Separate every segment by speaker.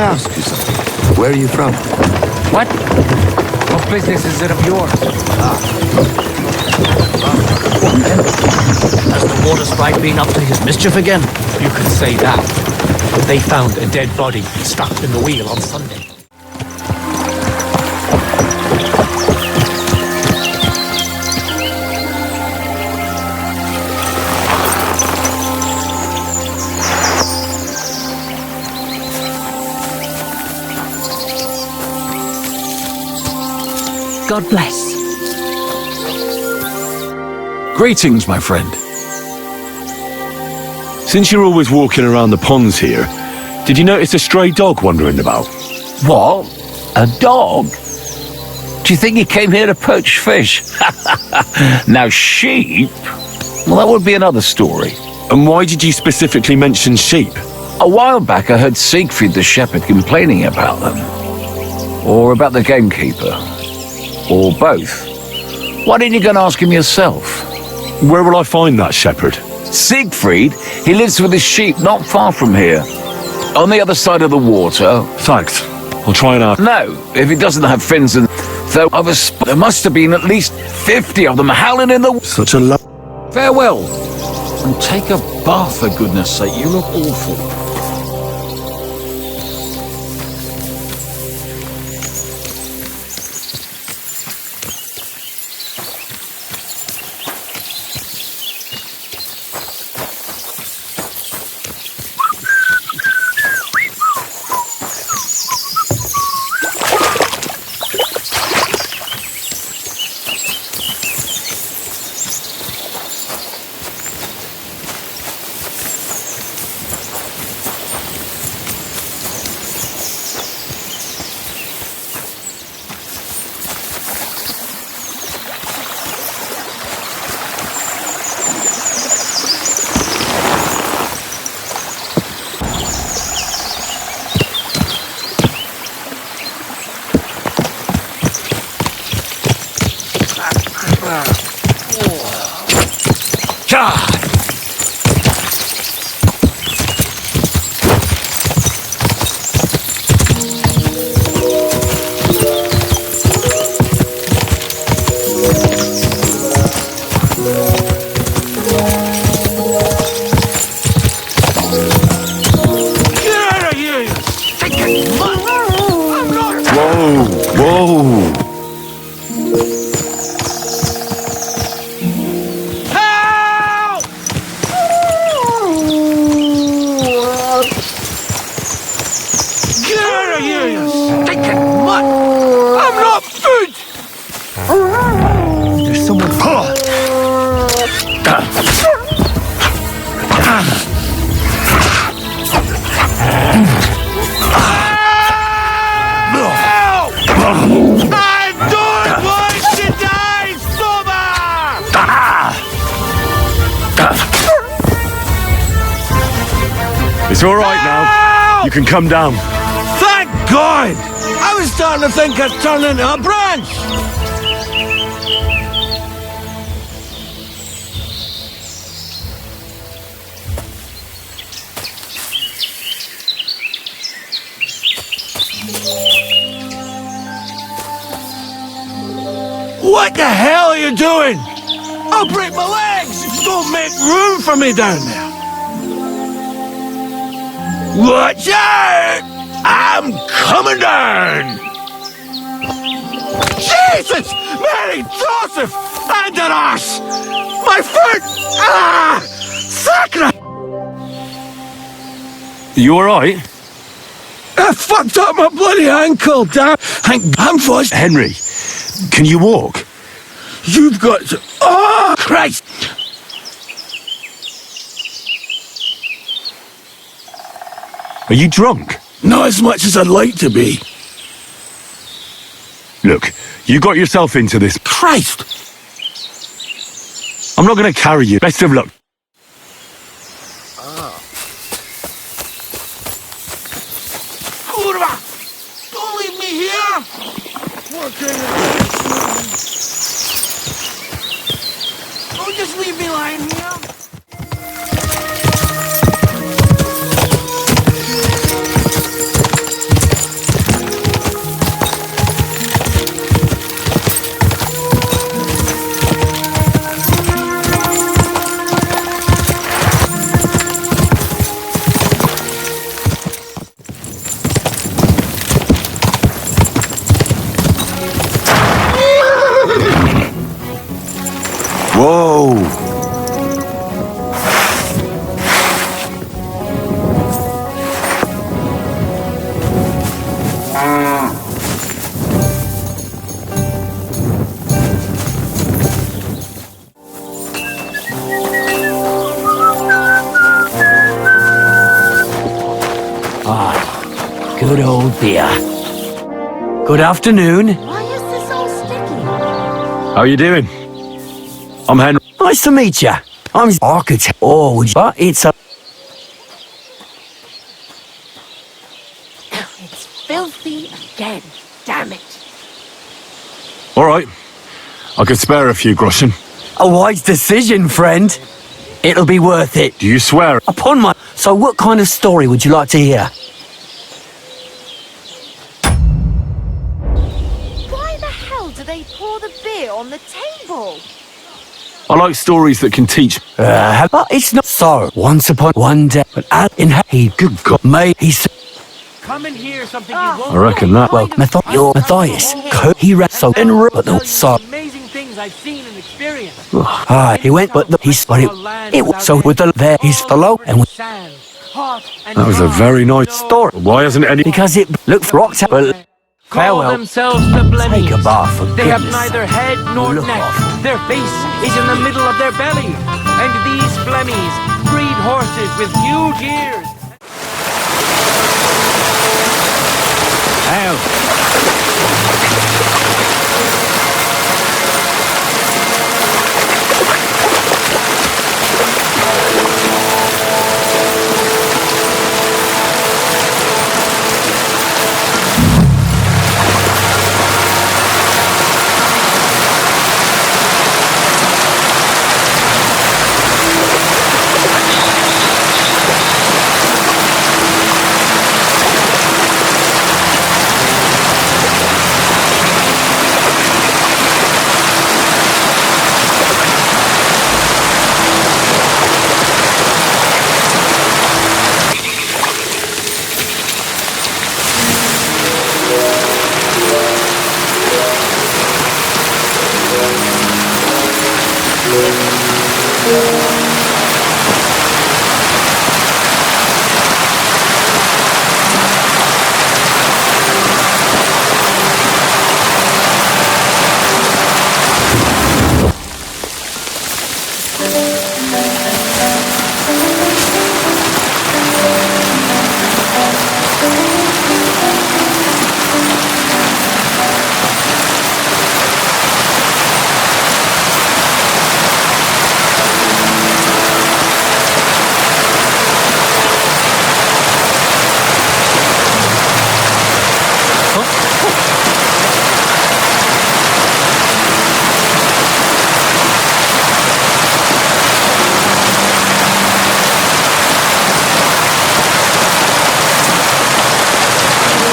Speaker 1: ask you something? Where are you from?
Speaker 2: What? What business is it of yours?
Speaker 3: Has the water sprite been up to his mischief again?
Speaker 2: You could say that. They found a dead body stuck in the wheel on Sunday.
Speaker 4: God bless.
Speaker 5: Greetings, my friend. Since you're always walking around the ponds here, did you notice a stray dog wandering about?
Speaker 6: What? A dog? Do you think he came here to poach fish? Now, sheep? Well, that would be another story.
Speaker 5: And why did you specifically mention sheep?
Speaker 6: A while back, I heard Siegfried the shepherd complaining about them. Or about the gamekeeper. Or both. Why didn't you go and ask him yourself?
Speaker 5: Where will I find that shepherd?
Speaker 6: Siegfried? He lives with his sheep not far from here. On the other side of the water.
Speaker 5: Thanks. I'll try and ask.
Speaker 6: No, if he doesn't have fins and... Though there must have been at least 50 of them howling in the...
Speaker 5: Such a
Speaker 6: Farewell. And take a bath, for goodness sake. You look awful.
Speaker 5: It's all right now. You can come down.
Speaker 7: Thank God! I was starting to think I'd turned into a branch! What the hell are you doing? I'll break my legs if you don't make room for me down there. Watch out! I'm coming down! Jesus! Mary Joseph! And an arse! My foot! Ah! Sacra!
Speaker 5: You alright?
Speaker 7: I fucked up my bloody ankle, damn! I'm forced.
Speaker 5: Henry, can you walk?
Speaker 7: You've got to... Oh, Christ!
Speaker 5: Are you drunk?
Speaker 7: Not as much as I'd like to be.
Speaker 5: Look, you got yourself into this.
Speaker 7: Christ!
Speaker 5: I'm not going to carry you. Best of luck.
Speaker 7: Kurva! Don't leave me here! Don't just leave me lying here!
Speaker 5: Whoa!
Speaker 3: Good old beer. Good afternoon.
Speaker 4: Why is this all sticky?
Speaker 5: How you doing? I'm Henry.
Speaker 3: Nice to meet you. I'm architect. Oh, but it's a...
Speaker 4: It's filthy again. Damn it.
Speaker 5: All right. I could spare a few groschen.
Speaker 3: A wise decision, friend. It'll be worth it.
Speaker 5: Do you swear?
Speaker 3: Upon my... So what kind of story would you like to hear?
Speaker 4: Why the hell do they pour the beer on the table?
Speaker 5: I like stories that can teach.
Speaker 3: But it's not so. Once upon one day, but he good God, may he said,
Speaker 2: Come and hear something you won't
Speaker 5: I reckon that.
Speaker 3: well, Matthias, he read so and but the so.
Speaker 2: amazing things I've seen and experienced.
Speaker 3: He went, but it was so with the there he's below and with,
Speaker 2: Sand, hot and
Speaker 5: That was a
Speaker 2: dry.
Speaker 5: very nice story. Why hasn't any...
Speaker 3: because it looked rocked out. Well,
Speaker 2: Call
Speaker 3: farewell.
Speaker 2: themselves the Blemmies.
Speaker 3: Take a bath for
Speaker 2: They have
Speaker 3: goodness
Speaker 2: neither head nor
Speaker 3: Look
Speaker 2: neck.
Speaker 3: awful.
Speaker 2: Their face is in the middle of their belly. And these Blemmies breed horses with huge ears.
Speaker 5: Hell.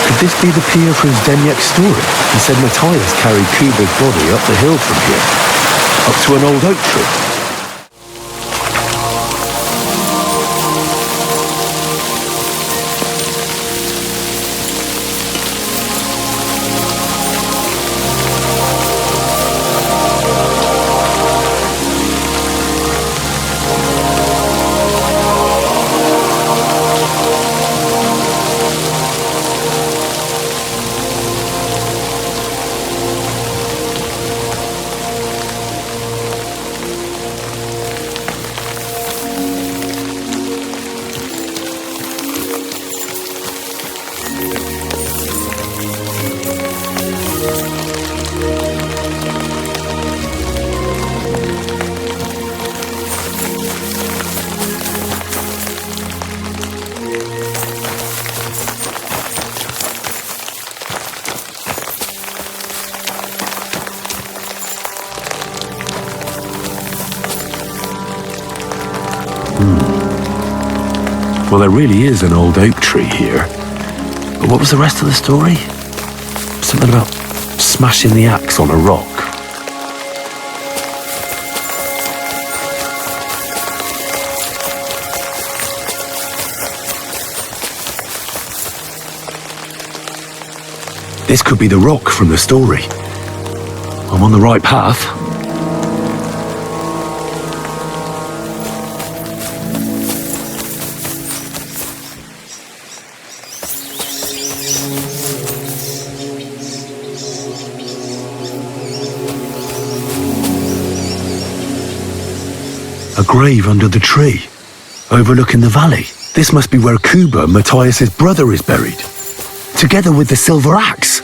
Speaker 5: Could this be the pier from Zdeněk's story? He said Matthias carried Kuba's body up the hill from here, up to an old oak tree. Well, there really is an old oak tree here. But what was the rest of the story? Something about smashing the axe on a rock. This could be the rock from the story. I'm on the right path. A grave under the tree, overlooking the valley. This must be where Kuba, Matthias's brother, is buried, together with the silver axe.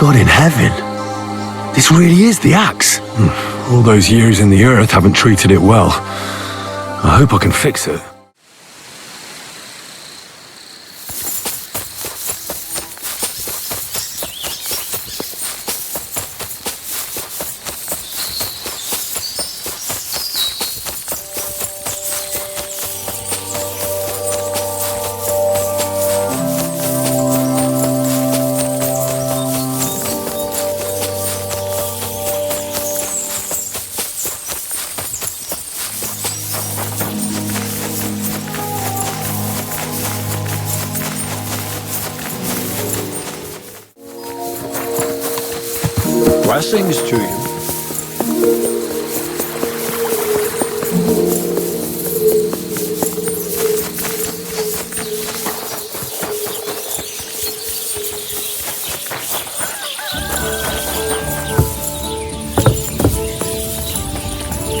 Speaker 5: God in heaven, this really is the axe.
Speaker 7: All those years in the earth haven't treated it well. I hope I can fix it.
Speaker 8: Blessings to you.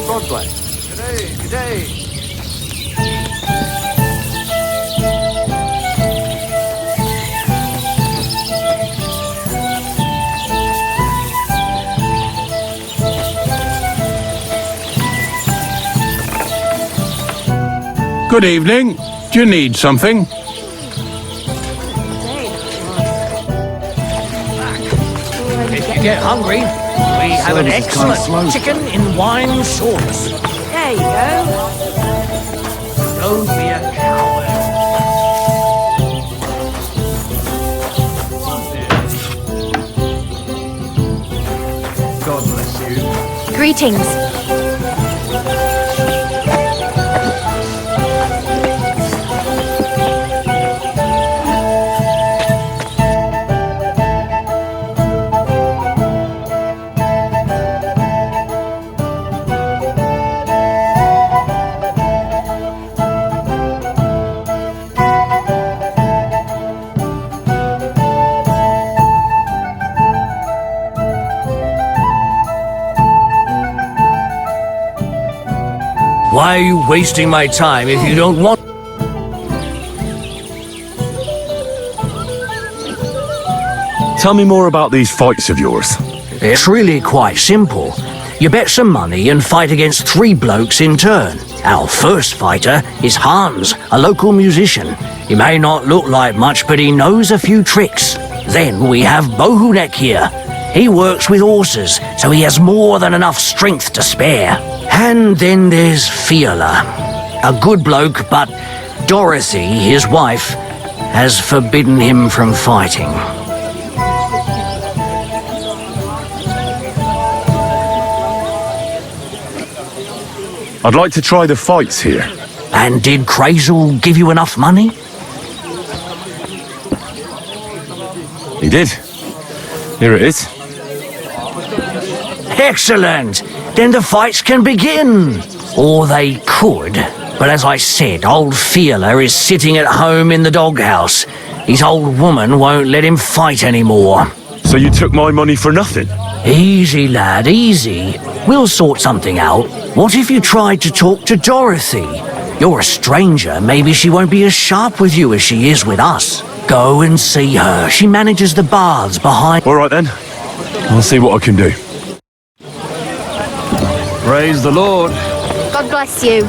Speaker 2: God bless. G'day, g'day.
Speaker 7: Good evening. Do you need something?
Speaker 9: If you get hungry, we have an excellent chicken in wine sauce.
Speaker 4: There you go.
Speaker 9: Don't be a coward.
Speaker 2: God bless you.
Speaker 4: Greetings.
Speaker 9: Why are you wasting my time if you don't want...
Speaker 5: Tell me more about these fights of yours.
Speaker 9: It's really quite simple. You bet some money and fight against 3 blokes in turn. Our first fighter is Hans, a local musician. He may not look like much, but he knows a few tricks. Then we have Bohunek here. He works with horses, so he has more than enough strength to spare. And then there's Fiala, a good bloke, but Dorothy, his wife, has forbidden him from fighting.
Speaker 5: I'd like to try the fights here.
Speaker 9: And did Crazel give you enough money?
Speaker 5: He did. Here it is.
Speaker 9: Excellent! Then the fights can begin. Or they could. But as I said, old Fiala is sitting at home in the doghouse. His old woman won't let him fight anymore.
Speaker 5: So you took my money for nothing?
Speaker 9: Easy, lad, easy. We'll sort something out. What if you tried to talk to Dorothy? You're a stranger. Maybe she won't be as sharp with you as she is with us. Go and see her. She manages the baths behind...
Speaker 5: All right then. I'll see what I can do.
Speaker 8: Praise the Lord.
Speaker 4: God bless you.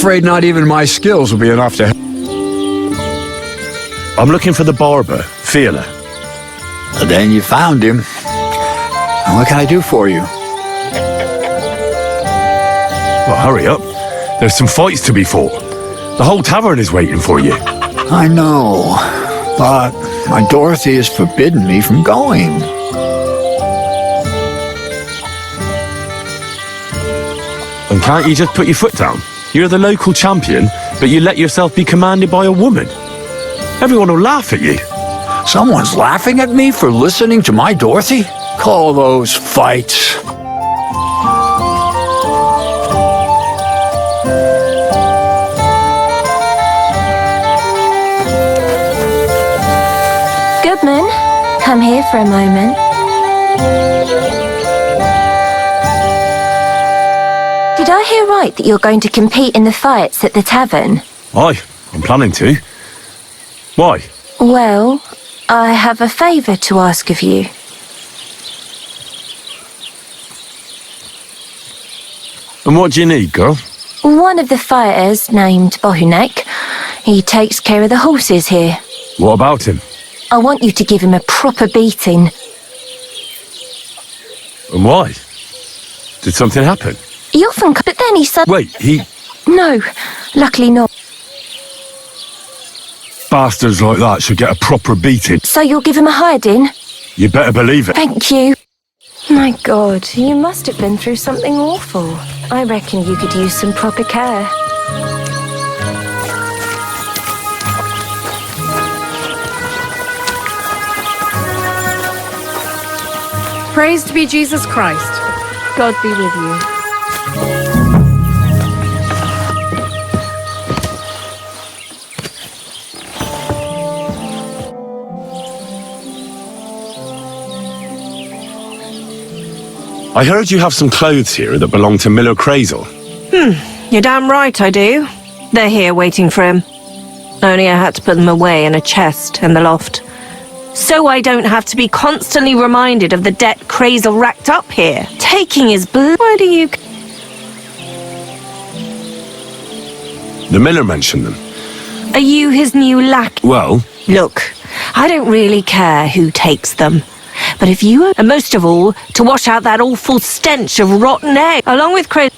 Speaker 8: afraid not even my skills will be enough to...
Speaker 5: I'm looking for the barber, Fiona.
Speaker 8: Well, then you found him. What can I do for you?
Speaker 5: Well, hurry up. There's some fights to be fought. The whole tavern is waiting for you.
Speaker 8: I know, but my Dorothy has forbidden me from going.
Speaker 5: And can't you just put your foot down? You're the local champion, but you let yourself be commanded by a woman. Everyone will laugh at you.
Speaker 8: Someone's laughing at me for listening to my Dorothy? Call those fights.
Speaker 10: Goodman, come here for a moment. Did I hear right that you're going to compete in the fights at the tavern?
Speaker 5: Aye, I'm planning to. Why?
Speaker 10: Well, I have a favour to ask of you.
Speaker 5: And what do you need, girl?
Speaker 10: One of the fighters, named Bohemia, he takes care of the horses here.
Speaker 5: What about him?
Speaker 10: I want you to give him a proper beating.
Speaker 5: And why? Did something happen?
Speaker 10: He often but then he said...
Speaker 5: Wait, he...
Speaker 10: No, luckily not.
Speaker 5: Bastards like that should get a proper beating.
Speaker 10: So you'll give him a hiding?
Speaker 5: You better believe it.
Speaker 10: Thank you. My God, you must have been through something awful. I reckon you could use some proper care.
Speaker 11: Praised be Jesus Christ. God be with you.
Speaker 5: I heard you have some clothes here that belong to Miller Crazel.
Speaker 11: You're damn right I do. They're here waiting for him. Only I had to put them away in a chest in the loft. So I don't have to be constantly reminded of the debt Crazel racked up here. Taking his blood. Why do you...
Speaker 5: The miller mentioned them.
Speaker 11: Are you his new lackey?
Speaker 5: Well,
Speaker 11: Look, I don't really care who takes them. But if you are, and most of all, to wash out that awful stench of rotten egg, along with Crazel...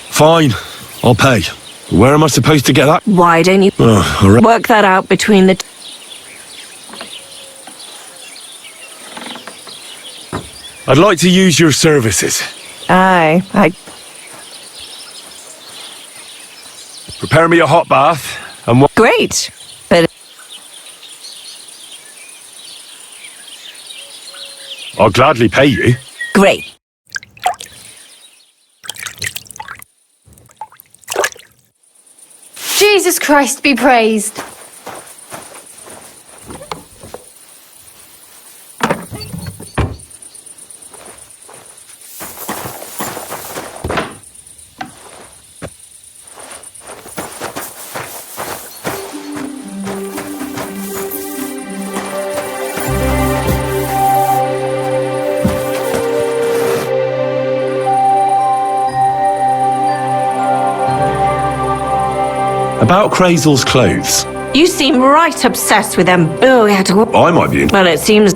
Speaker 5: fine. I'll pay. Where am I supposed to get that?
Speaker 11: Why don't you
Speaker 5: All right.
Speaker 11: work that out between the...
Speaker 5: I'd like to use your services.
Speaker 11: Aye,
Speaker 5: Prepare me a hot bath and what?
Speaker 11: Great, but...
Speaker 5: I'll gladly pay you.
Speaker 11: Great.
Speaker 10: Jesus Christ be praised.
Speaker 5: About Crazel's clothes.
Speaker 11: You seem right obsessed with them. Oh, we had to...
Speaker 5: I might be in.
Speaker 11: Well, it seems...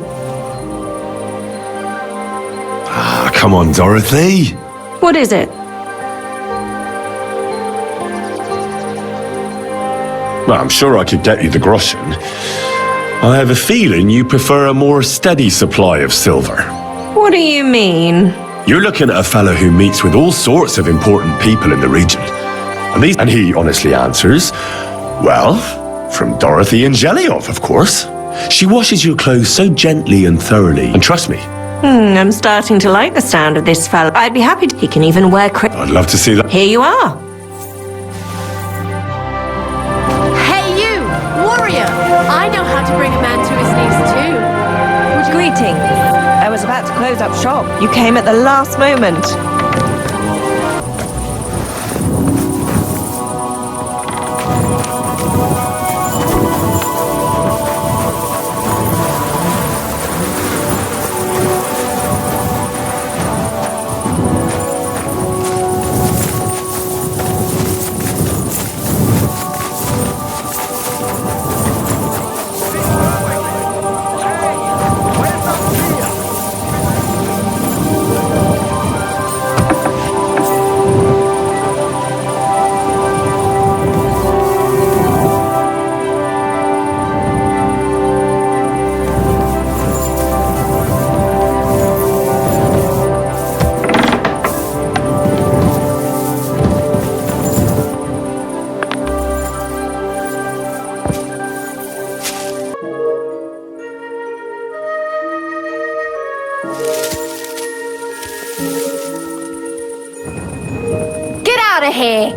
Speaker 5: Ah, come on, Dorothy.
Speaker 11: What is it?
Speaker 5: Well, I'm sure I could get you the groschen. I have a feeling you prefer a more steady supply of silver.
Speaker 11: What do you mean?
Speaker 5: You're looking at a fellow who meets with all sorts of important people in the region. And he honestly answers, well, from Dorothy and Angeliov, of course. She washes your clothes so gently and thoroughly. And trust me.
Speaker 11: I'm starting to like the sound of this fella. I'd be happy to... He can even wear...
Speaker 5: I'd love to see that.
Speaker 11: Here you are.
Speaker 4: Hey you, warrior! I know how to bring a man to his knees too.
Speaker 11: Greeting. I was about to close up shop. You came at the last moment.
Speaker 10: here.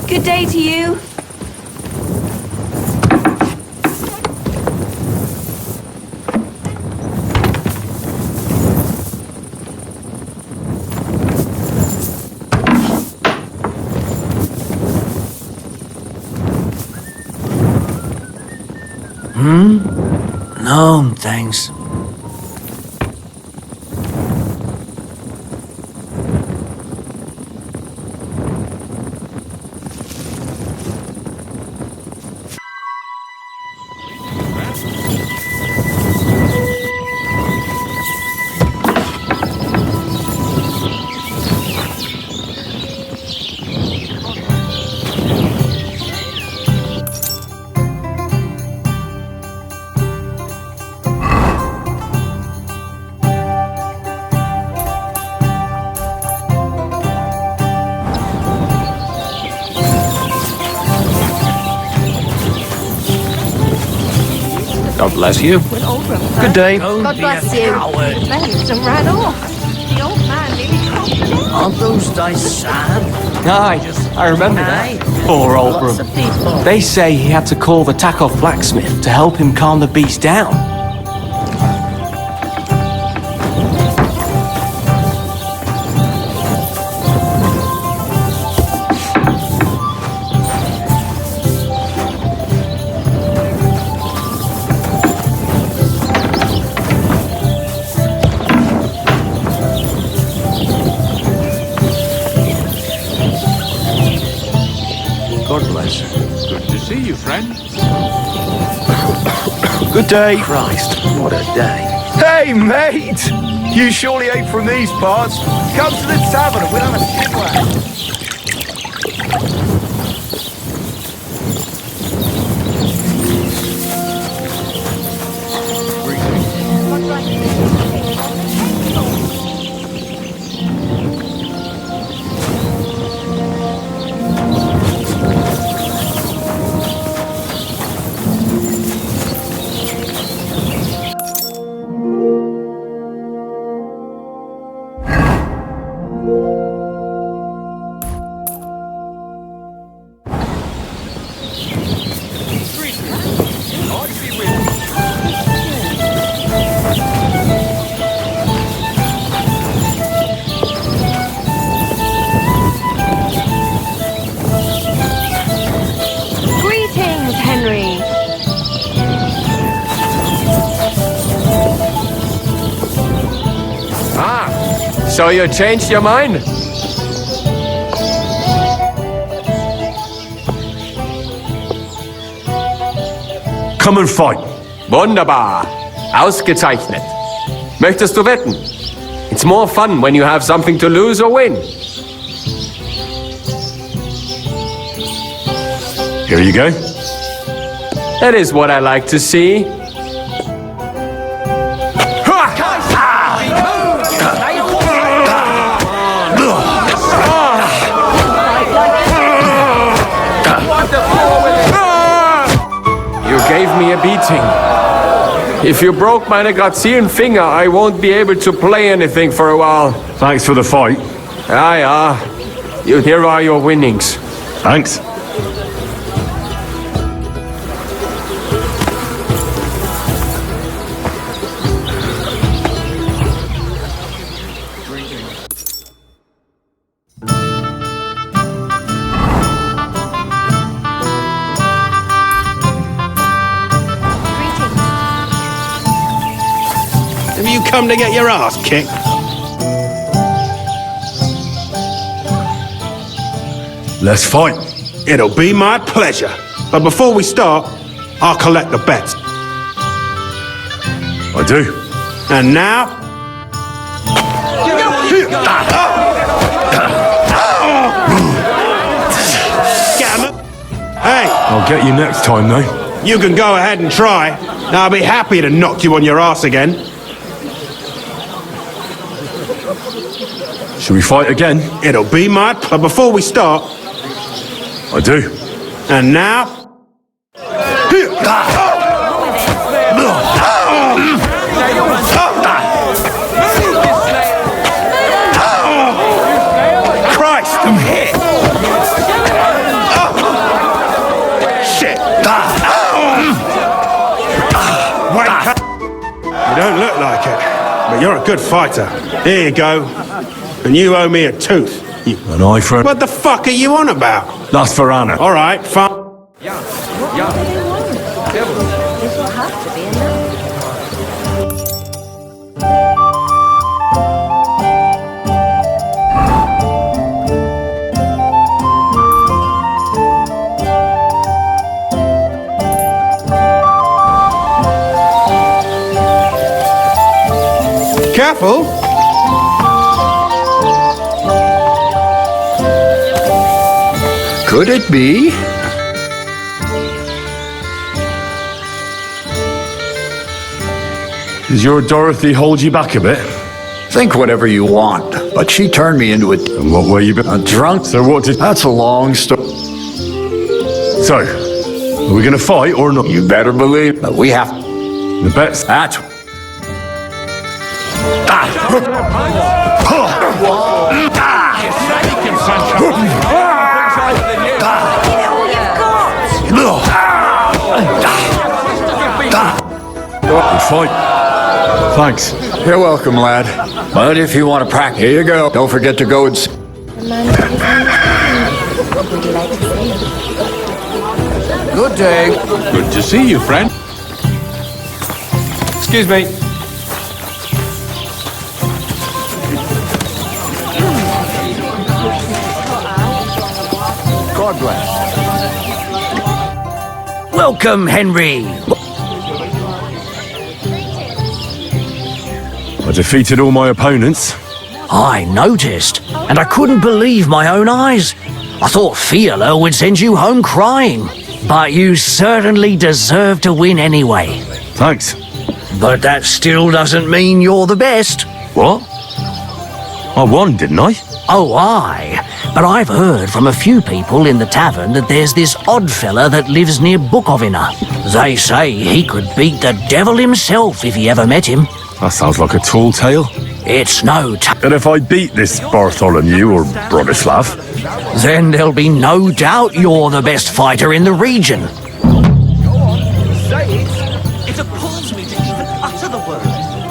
Speaker 11: Good day to you.
Speaker 9: No, thanks.
Speaker 6: God bless you. Good day.
Speaker 10: God bless you.
Speaker 4: Bent and ran off. The old man nearly dropped it.
Speaker 9: Aren't those dice sad?
Speaker 2: Aye, I remember that.
Speaker 3: Poor Oldbrook. They say he had to call the Takoff blacksmith to help him calm the beast down.
Speaker 9: God bless.
Speaker 7: Good to see you, friend.
Speaker 5: Good day.
Speaker 1: Christ, what a day.
Speaker 5: Hey, mate! You surely ain't from these parts. Come to the tavern and we'll have a shipwreck.
Speaker 4: Greetings, Henry.
Speaker 2: Ah, so you changed your mind?
Speaker 5: Come and fight.
Speaker 2: Wunderbar. Ausgezeichnet. Möchtest du wetten? It's more fun when you have something to lose or win.
Speaker 5: Here you go.
Speaker 2: That is what I like to see. You gave me a beating. If you broke my Grazien finger, I won't be able to play anything for a while.
Speaker 5: Thanks for the fight.
Speaker 2: Here are your winnings.
Speaker 5: Thanks.
Speaker 7: Have you come to get your ass kicked?
Speaker 5: Let's fight.
Speaker 7: It'll be my pleasure. But before we start, I'll collect the bets.
Speaker 5: I do.
Speaker 7: And now... Get 'em. Hey,
Speaker 5: I'll get you next time, though.
Speaker 7: you can go ahead and try. I'll be happy to knock you on your ass again.
Speaker 5: Shall we fight again?
Speaker 7: It'll be my... But before we start...
Speaker 5: I do.
Speaker 7: And now... Christ, I'm hit! Shit! You don't look like it, but you're a good fighter. Here you go. And you owe me a tooth.
Speaker 5: An eye for...
Speaker 7: What the fuck are you on about?
Speaker 5: That's for Anna.
Speaker 7: All right, fine. Careful!
Speaker 8: Could it be?
Speaker 5: Does your Dorothy hold you back a bit?
Speaker 8: Think whatever you want, but she turned me into
Speaker 5: And what way you been?
Speaker 8: a drunk.
Speaker 5: So what did...
Speaker 8: That's a long story.
Speaker 5: So, are we gonna fight or not?
Speaker 8: You better believe that we have.
Speaker 5: The bet's...
Speaker 8: That's.
Speaker 5: Good fight. Thanks.
Speaker 8: You're welcome, lad. But if you want to practice, here you go. Don't forget to go and.
Speaker 9: Good day.
Speaker 2: Good to see you, friend. Excuse me.
Speaker 9: God bless. Welcome, Henry.
Speaker 5: I defeated all my opponents.
Speaker 9: I noticed, and I couldn't believe my own eyes. I thought Fiala would send you home crying, but you certainly deserve to win anyway.
Speaker 5: Thanks.
Speaker 9: But that still doesn't mean you're the best.
Speaker 5: What? I won, didn't I?
Speaker 9: Oh, aye. But I've heard from a few people in the tavern that there's this odd fella that lives near Bukovina. They say he could beat the devil himself if he ever met him.
Speaker 5: That sounds like a tall tale.
Speaker 9: It's no
Speaker 5: And if I beat this Bartholomew or Bronislav,
Speaker 9: then there'll be no doubt you're the best fighter in the region.
Speaker 3: Say it. It appalls me to even utter the word.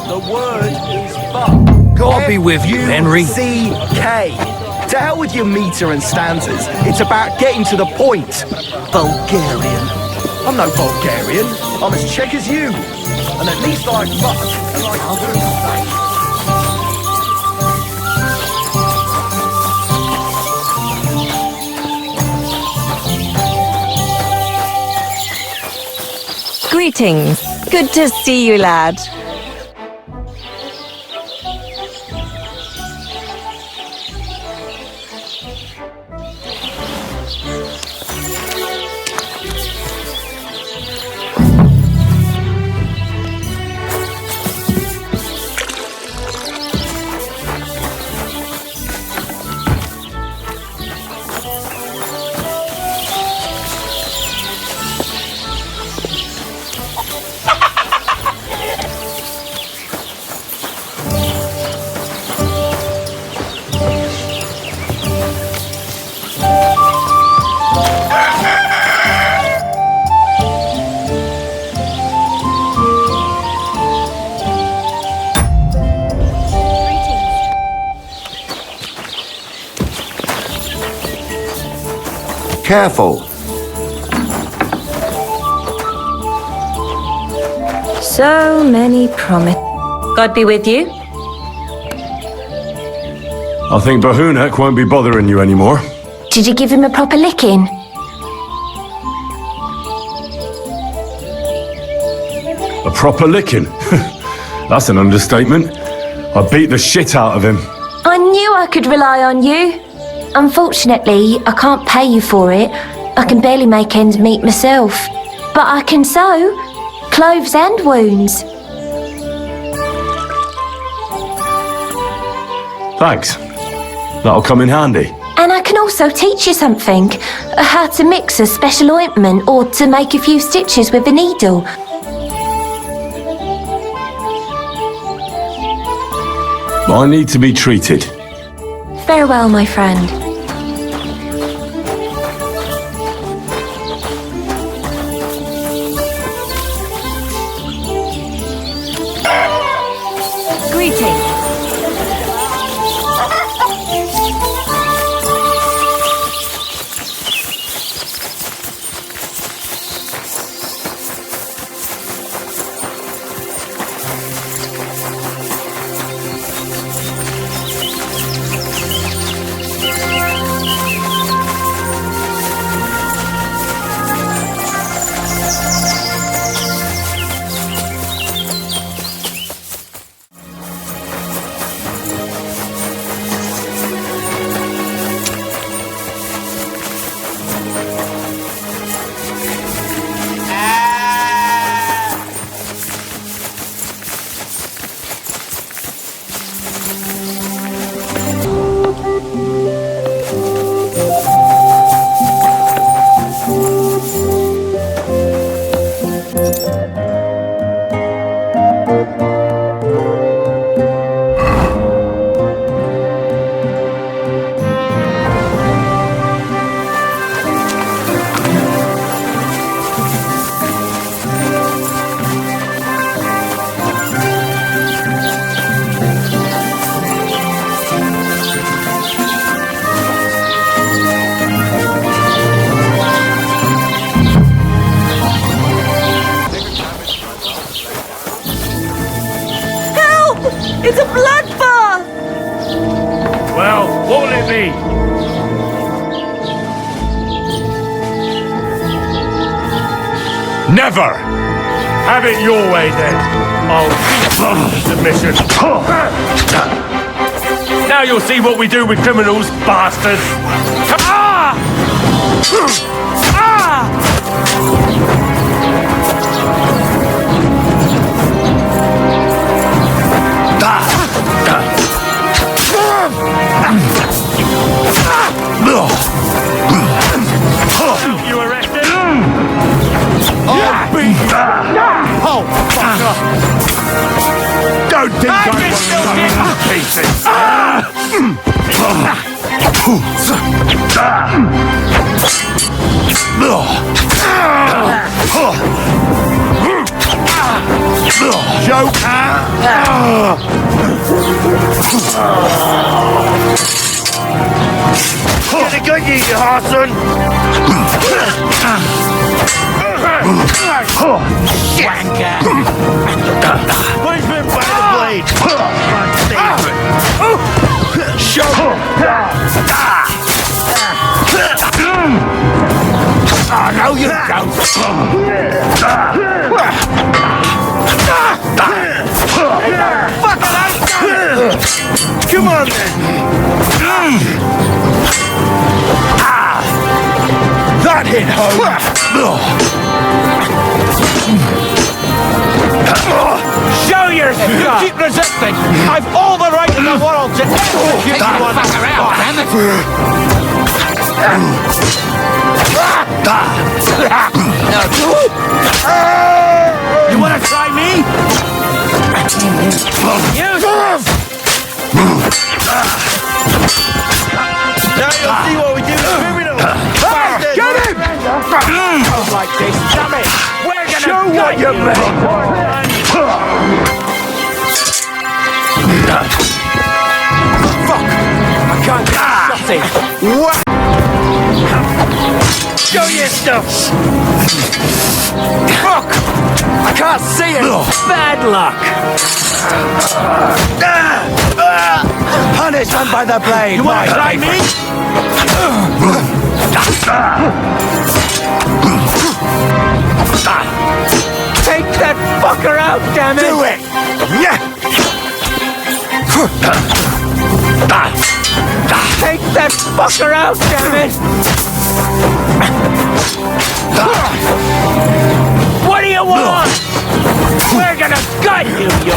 Speaker 3: The word is fuck.
Speaker 9: God be with you, Henry.
Speaker 3: C-K. To hell with your meter and stanzas. It's about getting to the point. Bulgarian. I'm no Bulgarian. I'm as Czech as you. And at least I fuck like others.
Speaker 10: Greetings. Good to see you, lad.
Speaker 8: Careful.
Speaker 10: So many promise. God be with you.
Speaker 5: I think Bahunek won't be bothering you anymore.
Speaker 10: Did you give him a proper licking?
Speaker 5: A proper licking? That's an understatement. I beat the shit out of him.
Speaker 10: I knew I could rely on you. Unfortunately, I can't pay you for it. I can barely make ends meet myself. But I can sew clothes and wounds.
Speaker 5: Thanks. That'll come in handy.
Speaker 10: And I can also teach you something. How to mix a special ointment or to make a few stitches with a needle.
Speaker 5: I need to be treated.
Speaker 10: Farewell, my friend.
Speaker 11: Greetings.
Speaker 12: It's a bloodbath!
Speaker 7: Well, what will it be? Never! Have it your way, then. I'll beat submission. Now you'll see what we do with criminals, bastards! Ah! You arrested?
Speaker 3: I'll beat you! Oh, fucker! Don't think I want to pieces! Joke! Get a good you, Dawson! Wanker! Punishment by the blade! Show! Oh, no, you don't! Come on, then! That hit home! Show yourself! You keep resisting! I've all the right in the world to execute you on the spot! You wanna try me? Now you'll see what we do to criminals! Get him! Like this, damn it! We're gonna show what you made! Fuck! I can't get shot in! What? Show your stuff! Fuck! I can't see it! Bad luck! Punishment by the blade! You wanna try me? Take that fucker out, damn it! Do it! Take that fucker out, damn it! What do you want? We're gonna gut you, you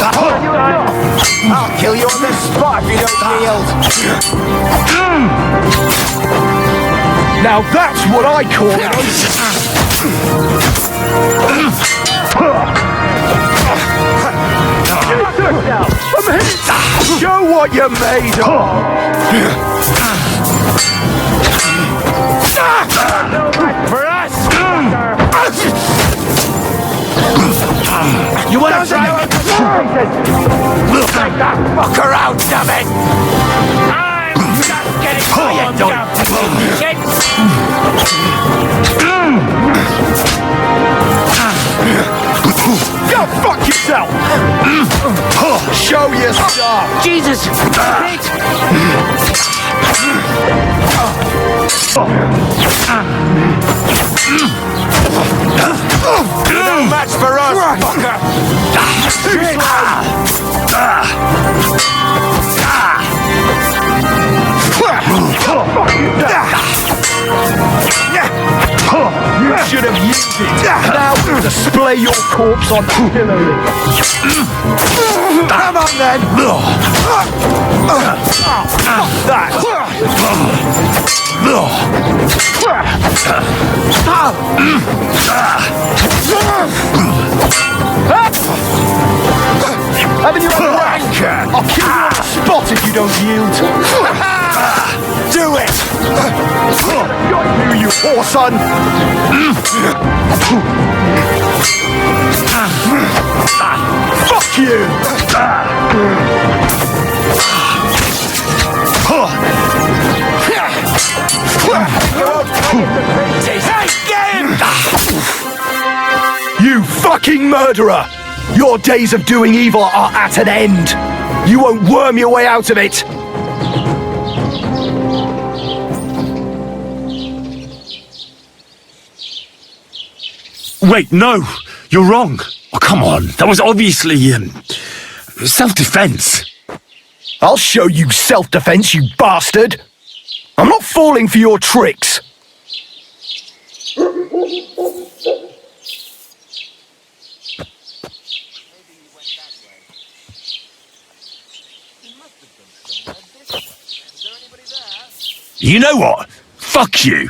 Speaker 3: I'll kill you on the spot if you don't yield. Now that's what I call it. Show what you're made of. For us. You want to try? Take that fucker out, damn it! I'm just getting warmed up. Go fuck yourself! Show your stuff!
Speaker 9: Jesus!
Speaker 3: You're no match for us, fucker! You should have used it. Now we'll display your corpse on the pillory. Come on then! That! Haven't you had a wanker? I'll kill you on the spot if you don't yield. Do it! Got you whore son! Fuck you! You fucking murderer! Your days of doing evil are at an end! You won't worm your way out of it!
Speaker 5: Wait, no! You're wrong! Oh, come on, that was obviously, self-defense.
Speaker 3: I'll show you self-defense, you bastard! I'm not falling for your tricks!
Speaker 5: You know what? Fuck you!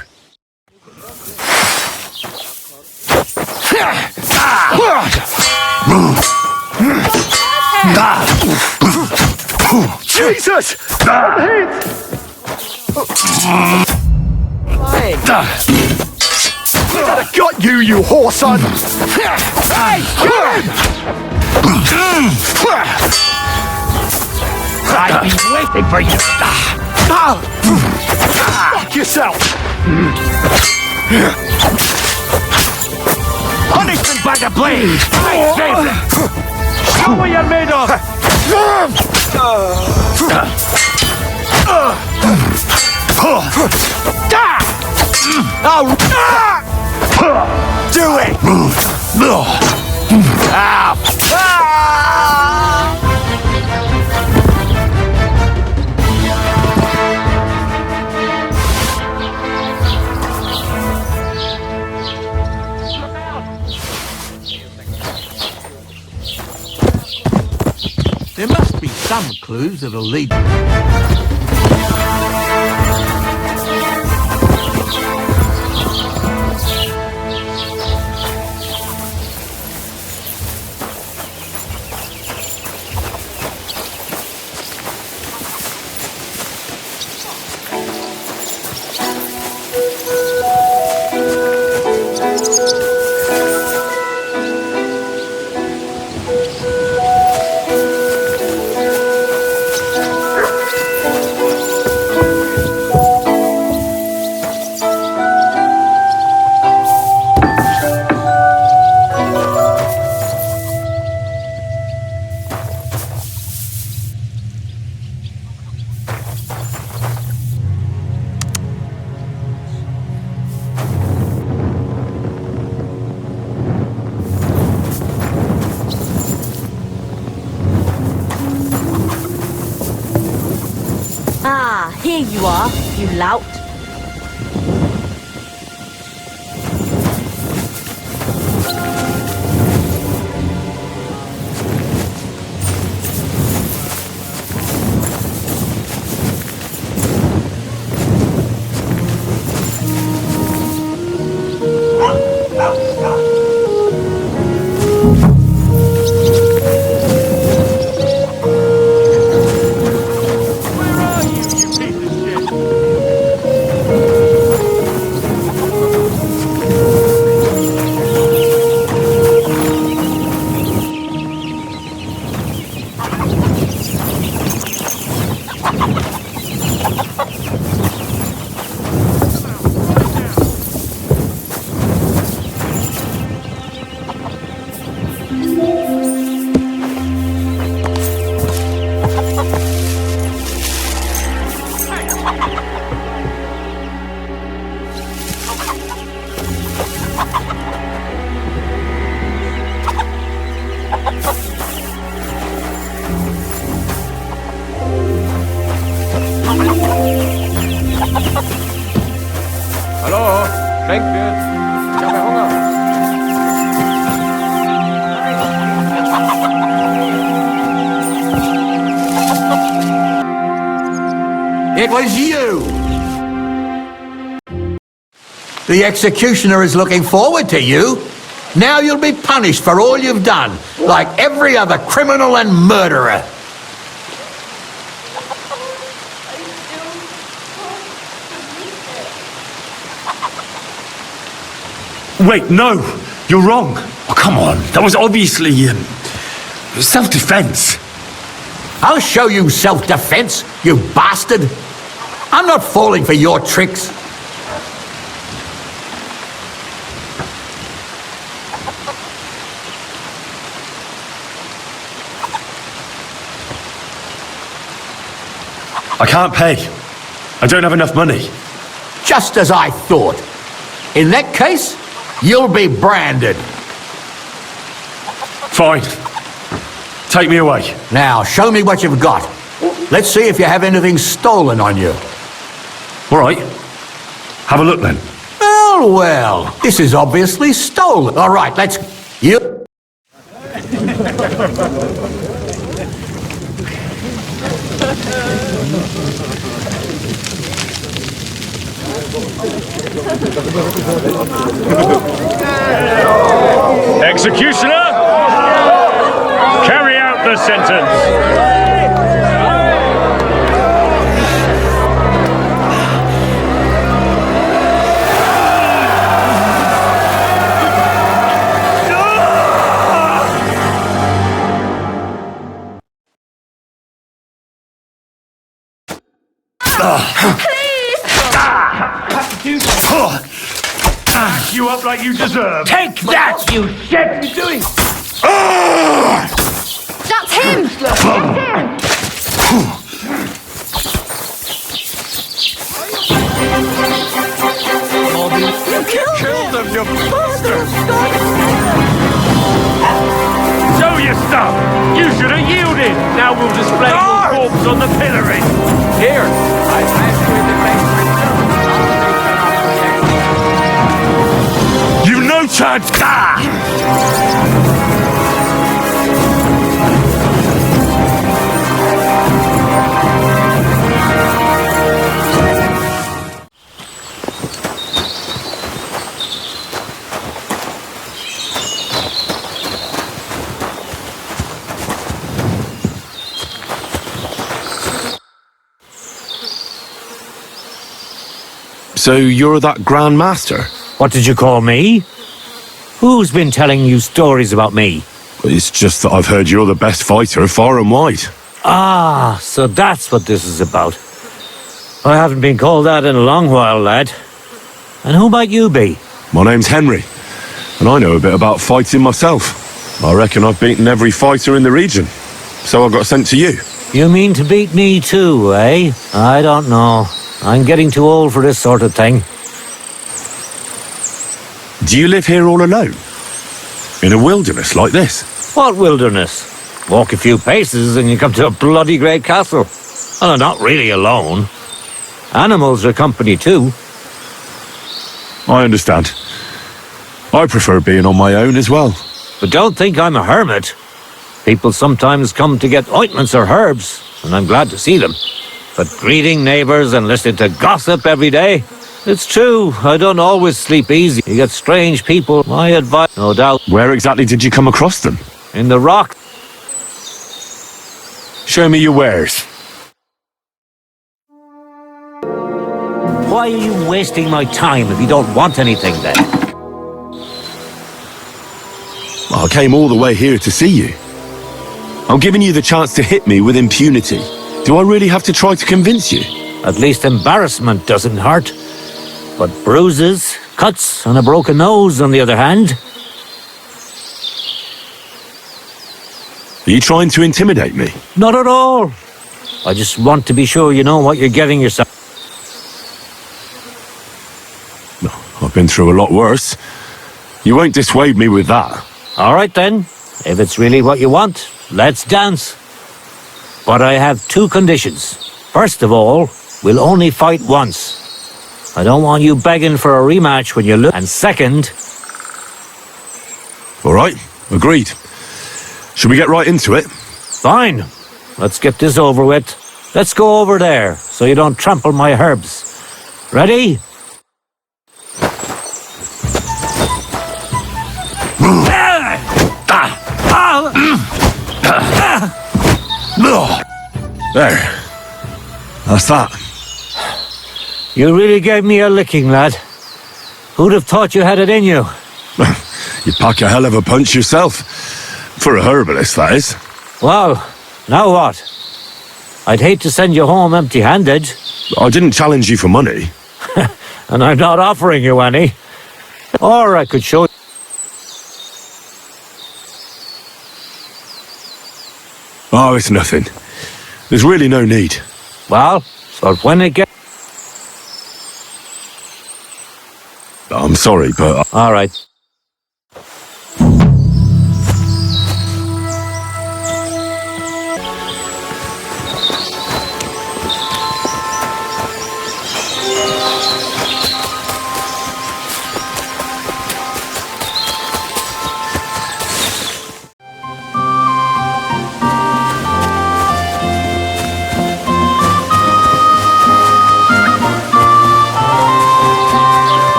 Speaker 3: Jesus! I'm hit! I've got you, you whore son! Hey, get him!
Speaker 7: I've been waiting for you.
Speaker 3: Fuck yourself!
Speaker 7: Punishment by the blade! My favorite! Show what you're made of!
Speaker 3: Do it!
Speaker 7: There must be some clues that'll lead...
Speaker 12: Here you are, you lout.
Speaker 2: Hallo, schenkt mir. Ich habe Hunger.
Speaker 13: It was you! The executioner is looking forward to you. Now you'll be punished for all you've done, like every other criminal and murderer.
Speaker 5: Wait, no! You're wrong! Oh, come on, that was obviously, self-defense.
Speaker 13: I'll show you self-defense, you bastard! I'm not falling for your tricks.
Speaker 5: I can't pay. I don't have enough money.
Speaker 13: Just as I thought. In that case, you'll be branded.
Speaker 5: Fine. Take me away.
Speaker 13: Now, show me what you've got. Let's see if you have anything stolen on you.
Speaker 5: All right. Have a look then.
Speaker 13: Well, well, this is obviously stolen. All right, let's... You...
Speaker 14: Executioner, carry out the sentence.
Speaker 7: You up like you deserve.
Speaker 14: Take that, you shit!
Speaker 7: What are you doing?
Speaker 4: That's him! That's him!
Speaker 2: You killed him, you bastard!
Speaker 14: Show your stuff! You should have yielded! Now we'll display your corpse on the pillory!
Speaker 2: Here, I smashed you in the face.
Speaker 5: You no chance! So you're that Grand Master?
Speaker 15: What did you call me? Who's been telling you stories about me?
Speaker 5: It's just that I've heard you're the best fighter far and wide.
Speaker 15: Ah, so that's what this is about. I haven't been called that in a long while, lad. And who might you be?
Speaker 5: My name's Henry, and I know a bit about fighting myself. I reckon I've beaten every fighter in the region, so I got sent to you.
Speaker 15: You mean to beat me too, eh? I don't know. I'm getting too old for this sort of thing.
Speaker 5: Do you live here all alone? In a wilderness like this?
Speaker 15: What wilderness? Walk a few paces and you come to a bloody great castle. And I'm not really alone. Animals are company too.
Speaker 5: I understand. I prefer being on my own as well.
Speaker 15: But don't think I'm a hermit. People sometimes come to get ointments or herbs, and I'm glad to see them. But greeting neighbours and listening to gossip every day? It's true, I don't always sleep easy. You get strange people, my advice, no doubt.
Speaker 5: Where exactly did you come across them?
Speaker 15: In the rock.
Speaker 5: Show me your wares.
Speaker 15: Why are you wasting my time if you don't want anything then?
Speaker 5: I came all the way here to see you. I'm giving you the chance to hit me with impunity. Do I really have to try to convince you?
Speaker 15: At least embarrassment doesn't hurt. But bruises, cuts, and a broken nose, on the other hand.
Speaker 5: Are you trying to intimidate me?
Speaker 15: Not at all. I just want to be sure you know what you're getting yourself.
Speaker 5: been through a lot worse. You won't dissuade me with that.
Speaker 15: All right then. If it's really what you want, let's dance. But I have two conditions. First of all, we'll only fight once. I don't want you begging for a rematch when you lose. And second...
Speaker 5: All right, agreed. Should we get right into it?
Speaker 15: Fine. Let's get this over with. Let's go over there, so you don't trample my herbs. Ready?
Speaker 5: There. That's that.
Speaker 15: You really gave me a licking, lad. Who'd have thought you had it in you?
Speaker 5: You pack a hell of a punch yourself. For a herbalist, that is.
Speaker 15: Well, now what? I'd hate to send you home empty-handed.
Speaker 5: I didn't challenge you for money.
Speaker 15: And I'm not offering you any. Or I could show you.
Speaker 5: Oh, it's nothing. There's really no need.
Speaker 15: Well, so when it gets...
Speaker 5: I'm sorry, but...
Speaker 15: All right.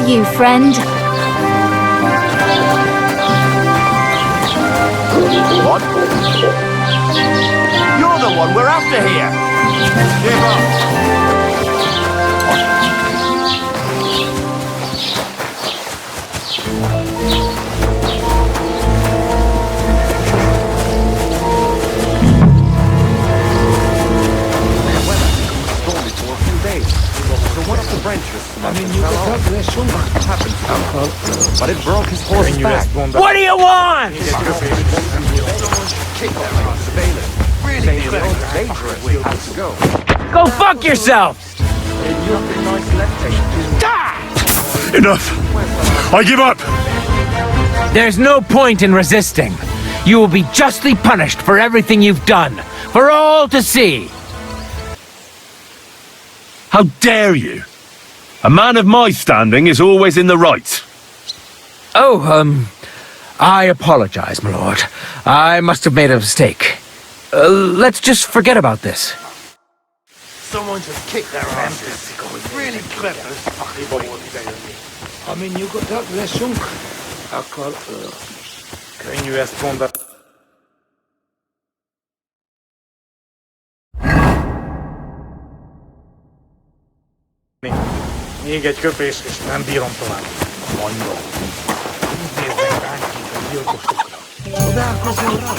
Speaker 10: You, friend.
Speaker 3: What? You're the one we're after here. Give up.
Speaker 2: But it broke his horse's back.
Speaker 14: What do you want? Go fuck yourself!
Speaker 5: Enough! I give up!
Speaker 14: There's no point in resisting. You will be justly punished for everything you've done, for all to see.
Speaker 5: How dare you? A man of my standing is always in the right.
Speaker 14: Oh, I apologize, my lord. I must have made a mistake. Let's just forget about this.
Speaker 3: Someone just kicked their asses. Really clever.
Speaker 7: I mean, you got that lesson. Kan ju responder. Még egy köpés, és nem bírom tovább. Mondom. Nézzek ránk itt a gyilkosokra. Csodálkozol rá?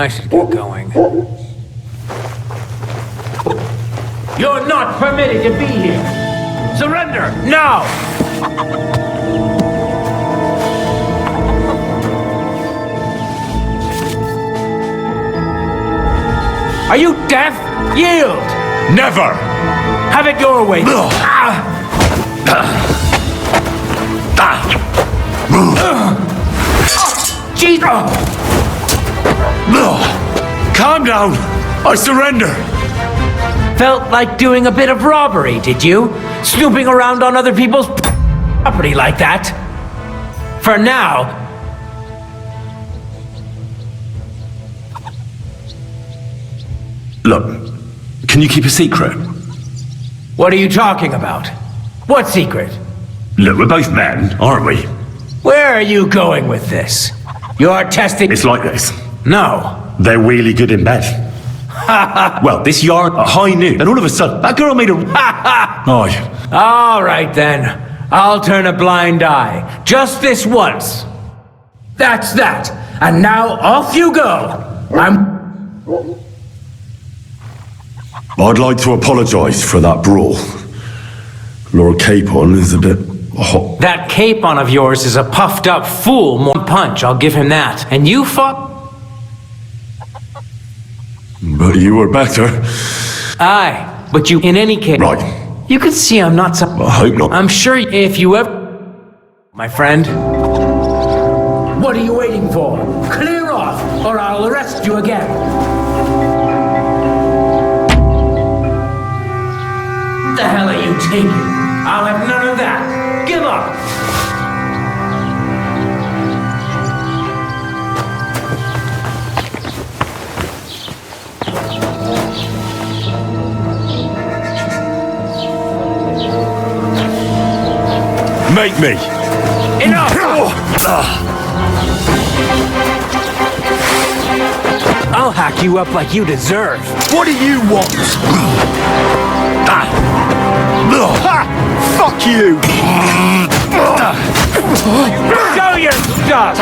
Speaker 14: I should get going. You're not permitted to be here! Surrender, now! Are you deaf? Yield!
Speaker 5: Never!
Speaker 14: Have it your way! Jesus!
Speaker 5: Calm down! I surrender!
Speaker 14: Felt like doing a bit of robbery, did you? Snooping around on other people's property like that? For now.
Speaker 5: Look, can you keep a secret?
Speaker 14: What are you talking about? What secret?
Speaker 5: Look, we're both men, aren't we?
Speaker 14: Where are you going with this? You're testing...
Speaker 5: It's like this.
Speaker 14: No.
Speaker 5: They're really good in bed. Well, this yard at high noon, and all of a sudden, that girl made a... Aye.
Speaker 14: All right, then. I'll turn a blind eye. Just this once. That's that. And now off you go.
Speaker 5: I'd like to apologise for that brawl. Lord Capon is a bit hot.
Speaker 14: That Capon of yours is a puffed up fool. More punch, I'll give him that. And you fought...
Speaker 5: But you were better.
Speaker 14: Aye, but you, in any case...
Speaker 5: Right.
Speaker 14: You can see I'm not so...
Speaker 5: I hope not.
Speaker 14: I'm sure if you ever... My friend... What are you waiting for? Clear off, or I'll arrest you again. What the hell are you taking? I'll have none of that. Give up!
Speaker 5: Make me!
Speaker 14: Enough! I'll hack you up like you deserve.
Speaker 3: What do you want? Fuck you!
Speaker 14: Show your stuff!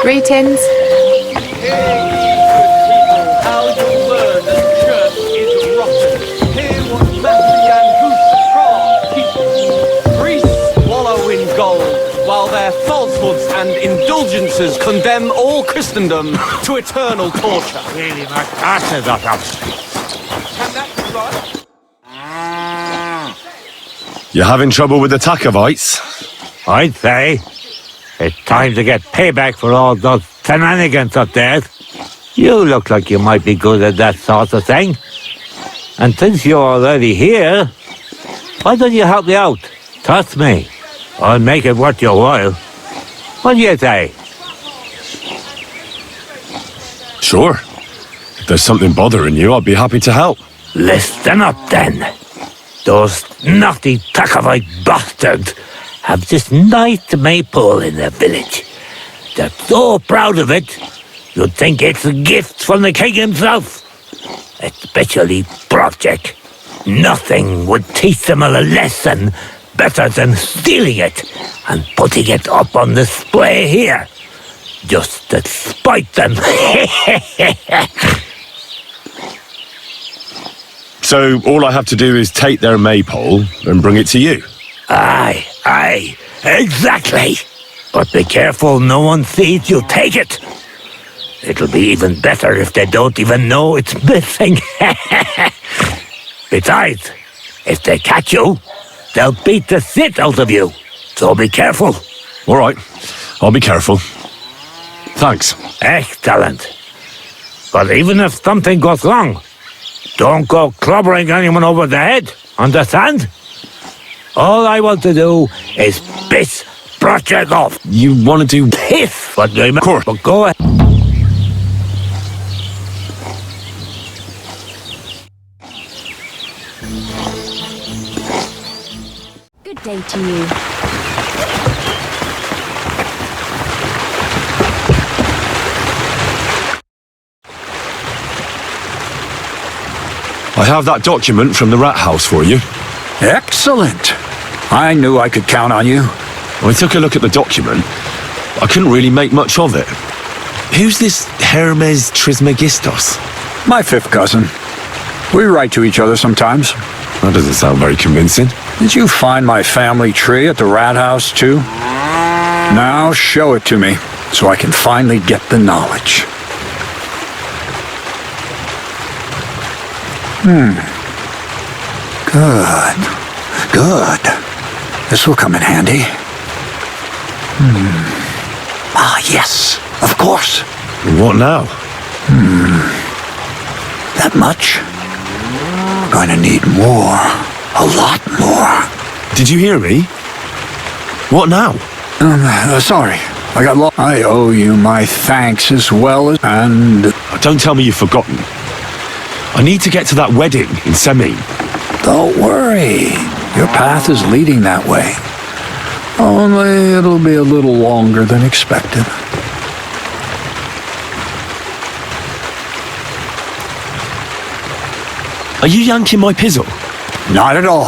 Speaker 4: Greetings.
Speaker 16: How you learn that the church is rotten. Hear what Matthew and Hussite Wars. Priests wallow in gold, while their falsehoods and indulgences condemn all Christendom to eternal torture.
Speaker 15: Really, MacArthur got up.
Speaker 16: Can that be right?
Speaker 5: You're having trouble with the Takovites?
Speaker 15: I'd say. It's time to get payback for all those shenanigans up there. You look like you might be good at that sort of thing. And since you're already here, why don't you help me out? Trust me, I'll make it worth your while. What do you say?
Speaker 5: Sure. If there's something bothering you, I'd be happy to help.
Speaker 15: Listen up then. Those naughty Takovite bastards have this nice maypole in their village. They're so proud of it, you'd think it's a gift from the king himself. Especially Project. Nothing would teach them a lesson better than stealing it and putting it up on display here. Just to spite them.
Speaker 5: So all I have to do is take their maypole and bring it to you?
Speaker 15: Aye, exactly. But be careful no one sees you take it.
Speaker 8: It'll be even better if they don't even know it's missing. Besides, if they catch you, they'll beat the shit out of you. So be careful.
Speaker 5: All right, I'll be careful. Thanks.
Speaker 8: Excellent. But even if something goes wrong, don't go clobbering anyone over the head, understand? All I want to do is piss brushes off.
Speaker 5: You want to do
Speaker 8: piss? But go ahead.
Speaker 12: Good day to you.
Speaker 5: I have that document from the rat house for you.
Speaker 8: Excellent. I knew I could count on you.
Speaker 5: I took a look at the document. I couldn't really make much of it. Who's this Hermes Trismegistos?
Speaker 8: My fifth cousin. We write to each other sometimes.
Speaker 5: That doesn't sound very convincing.
Speaker 8: Did you find my family tree at the rat house too? Now show it to me, so I can finally get the knowledge. Good. This will come in handy. Ah, yes, of course.
Speaker 5: What now?
Speaker 8: That much? We're going to need more. A lot more.
Speaker 5: Did you hear me? What now?
Speaker 8: Sorry. I got lost. I owe you my thanks as well as... And...
Speaker 5: Don't tell me you've forgotten. I need to get to that wedding in Semine.
Speaker 8: Don't worry. Your path is leading that way. Only it'll be a little longer than expected.
Speaker 5: Are you yanking my pizzle?
Speaker 8: Not at all.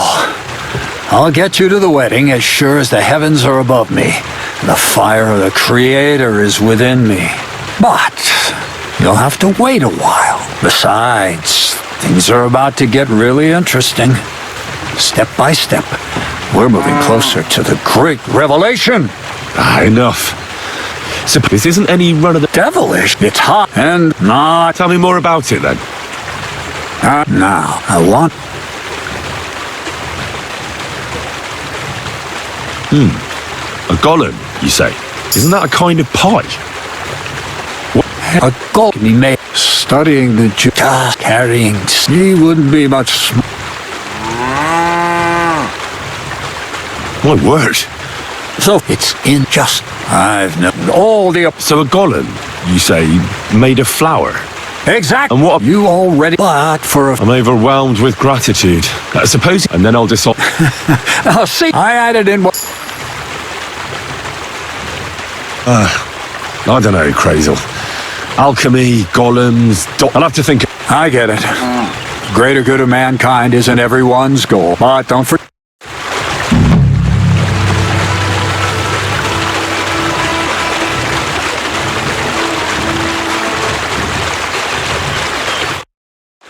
Speaker 8: I'll get you to the wedding as sure as the heavens are above me, and the fire of the Creator is within me. But you'll have to wait a while. Besides, things are about to get really interesting. Step by step, we're moving closer to the great revelation.
Speaker 5: Enough. So this isn't any run of the
Speaker 8: devilish. It's hot and not.
Speaker 5: Tell me more about it then.
Speaker 8: Now, I want...
Speaker 5: A golem, you say? Isn't that a kind of pie?
Speaker 8: What? A golem he made. Studying the Jews, carrying... He wouldn't be much...
Speaker 5: My word.
Speaker 8: So it's in just... I've known all the...
Speaker 5: So a golem, you say, made of flour?
Speaker 8: Exactly.
Speaker 5: And what...
Speaker 8: You already... But for a...
Speaker 5: I'm overwhelmed with gratitude. I suppose... And then I'll decide...
Speaker 8: I'll see. I added in what...
Speaker 5: I don't know, Crazel. Alchemy, golems... I'll have to think...
Speaker 8: I get it. Greater good of mankind isn't everyone's goal. But don't forget...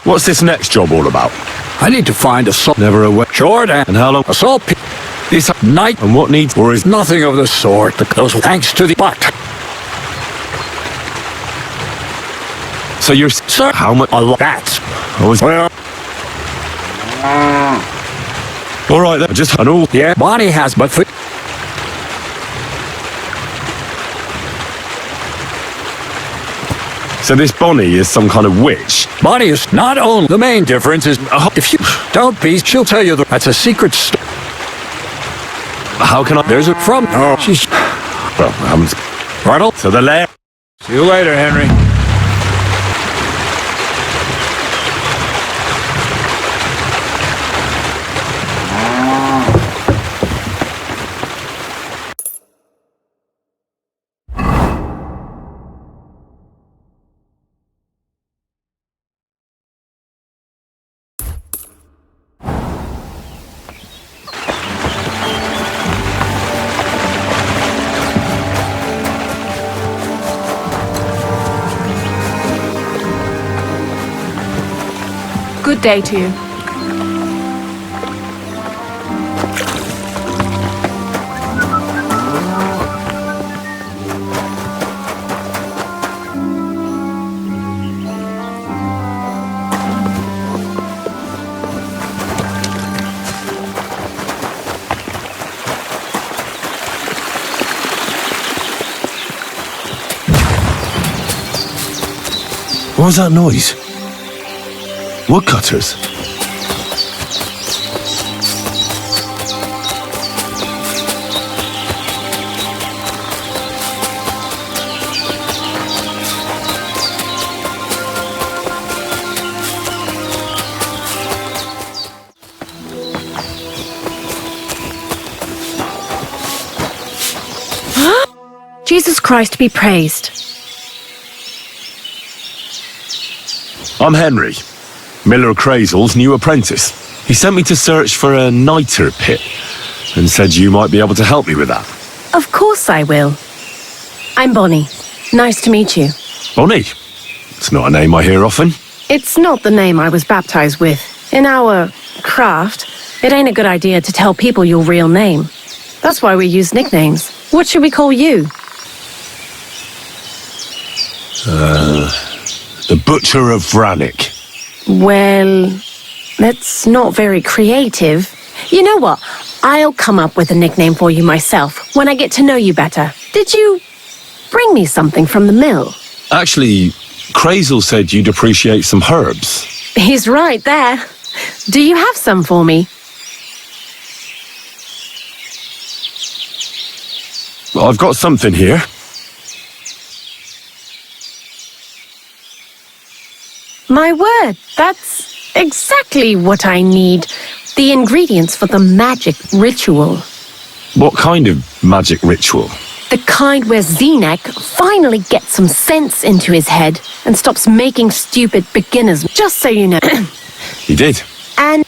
Speaker 5: What's this next job all about?
Speaker 8: I need to find a soul.
Speaker 5: Never away.
Speaker 8: Jordan.
Speaker 5: And how long?
Speaker 8: A soul. This night.
Speaker 5: And what needs? Or is
Speaker 8: nothing of the sort. Those thanks to the butt.
Speaker 5: So you're... Sir. How much?
Speaker 8: That's...
Speaker 5: Well... All right then. Just... And all...
Speaker 8: Yeah. Bonnie has but...
Speaker 5: So this Bonnie is some kind of witch?
Speaker 8: Bonnie is not only... The main difference is... if you don't be, she'll tell you that's a secret story.
Speaker 5: How can I...
Speaker 8: There's a from... Oh, she's...
Speaker 5: Well,
Speaker 8: Ronald?
Speaker 5: So the lair...
Speaker 14: See you later, Henry.
Speaker 4: Good day to you.
Speaker 5: What was that noise? Woodcutters?
Speaker 4: Jesus Christ be praised.
Speaker 5: I'm Henry, Miller Crazel's new apprentice. He sent me to search for a niter pit and said you might be able to help me with that.
Speaker 4: Of course I will. I'm Bonnie. Nice to meet you.
Speaker 5: Bonnie? It's not a name I hear often.
Speaker 4: It's not the name I was baptized with. In our craft, it ain't a good idea to tell people your real name. That's why we use nicknames. What should we call you?
Speaker 5: The Butcher of Vranik.
Speaker 4: Well, that's not very creative. You know what? I'll come up with a nickname for you myself when I get to know you better. Did you bring me something from the mill?
Speaker 5: Actually, Crazel said you'd appreciate some herbs.
Speaker 4: He's right there. Do you have some for me?
Speaker 5: I've got something here.
Speaker 4: My word, that's exactly what I need. The ingredients for the magic ritual.
Speaker 5: What kind of magic ritual?
Speaker 4: The kind where Zenek finally gets some sense into his head and stops making stupid beginners, just so you know.
Speaker 5: He did.
Speaker 4: And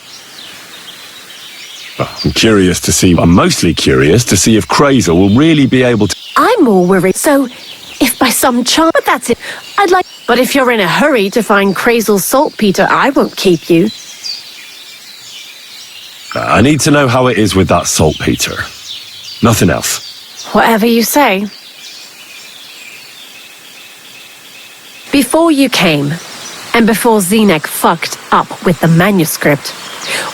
Speaker 5: I'm mostly curious to see if Crazel will really be able to...
Speaker 4: I'm more worried, so if by some chance... But that's it. But if you're in a hurry to find Crazel's saltpeter, I won't keep you.
Speaker 5: I need to know how it is with that saltpeter. Nothing else.
Speaker 4: Whatever you say. Before you came, and before Zenek fucked up with the manuscript,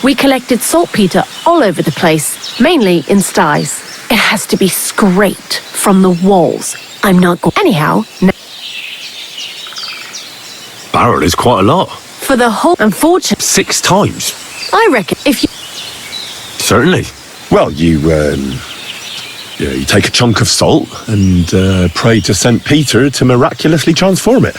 Speaker 4: we collected saltpeter all over the place, mainly in sties. It has to be scraped from the walls. I'm not going... Anyhow...
Speaker 5: Barrel is quite a lot.
Speaker 4: For the whole... Unfortunately...
Speaker 5: 6 times.
Speaker 4: I reckon if you...
Speaker 5: Certainly. Well, you take a chunk of salt and pray to St. Peter to miraculously transform it.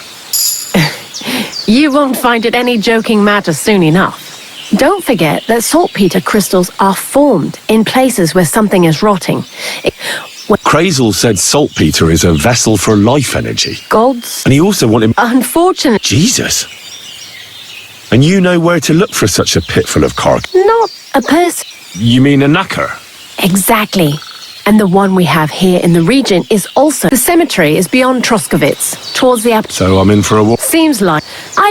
Speaker 4: You won't find it any joking matter soon enough. Don't forget that saltpeter crystals are formed in places where something is rotting.
Speaker 5: Crazel said saltpeter is a vessel for life energy.
Speaker 4: Gods.
Speaker 5: And he also wanted...
Speaker 4: Unfortunately...
Speaker 5: Jesus. And you know where to look for such a pit full of carcass?
Speaker 4: Not a person.
Speaker 5: You mean a knacker?
Speaker 4: Exactly. And the one we have here in the region is also... The cemetery is beyond Troskowitz, towards the...
Speaker 5: So I'm in for a walk.
Speaker 4: Seems like...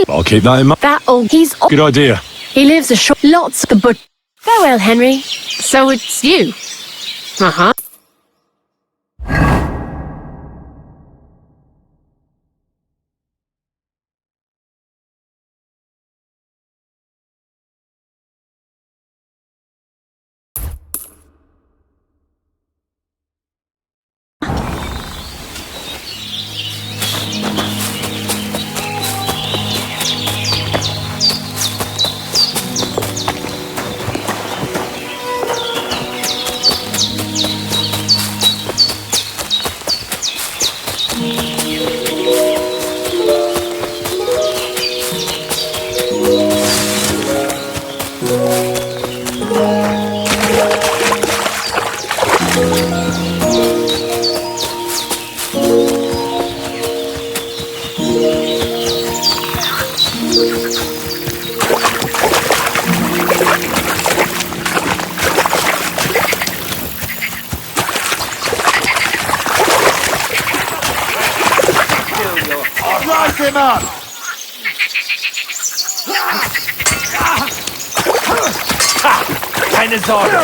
Speaker 5: I'll keep that in mind.
Speaker 4: He's...
Speaker 5: Good idea.
Speaker 4: He lives a short... Lots of the but... Farewell, Henry. So it's you. Uh-huh.
Speaker 3: him up!
Speaker 16: Keine Sorge.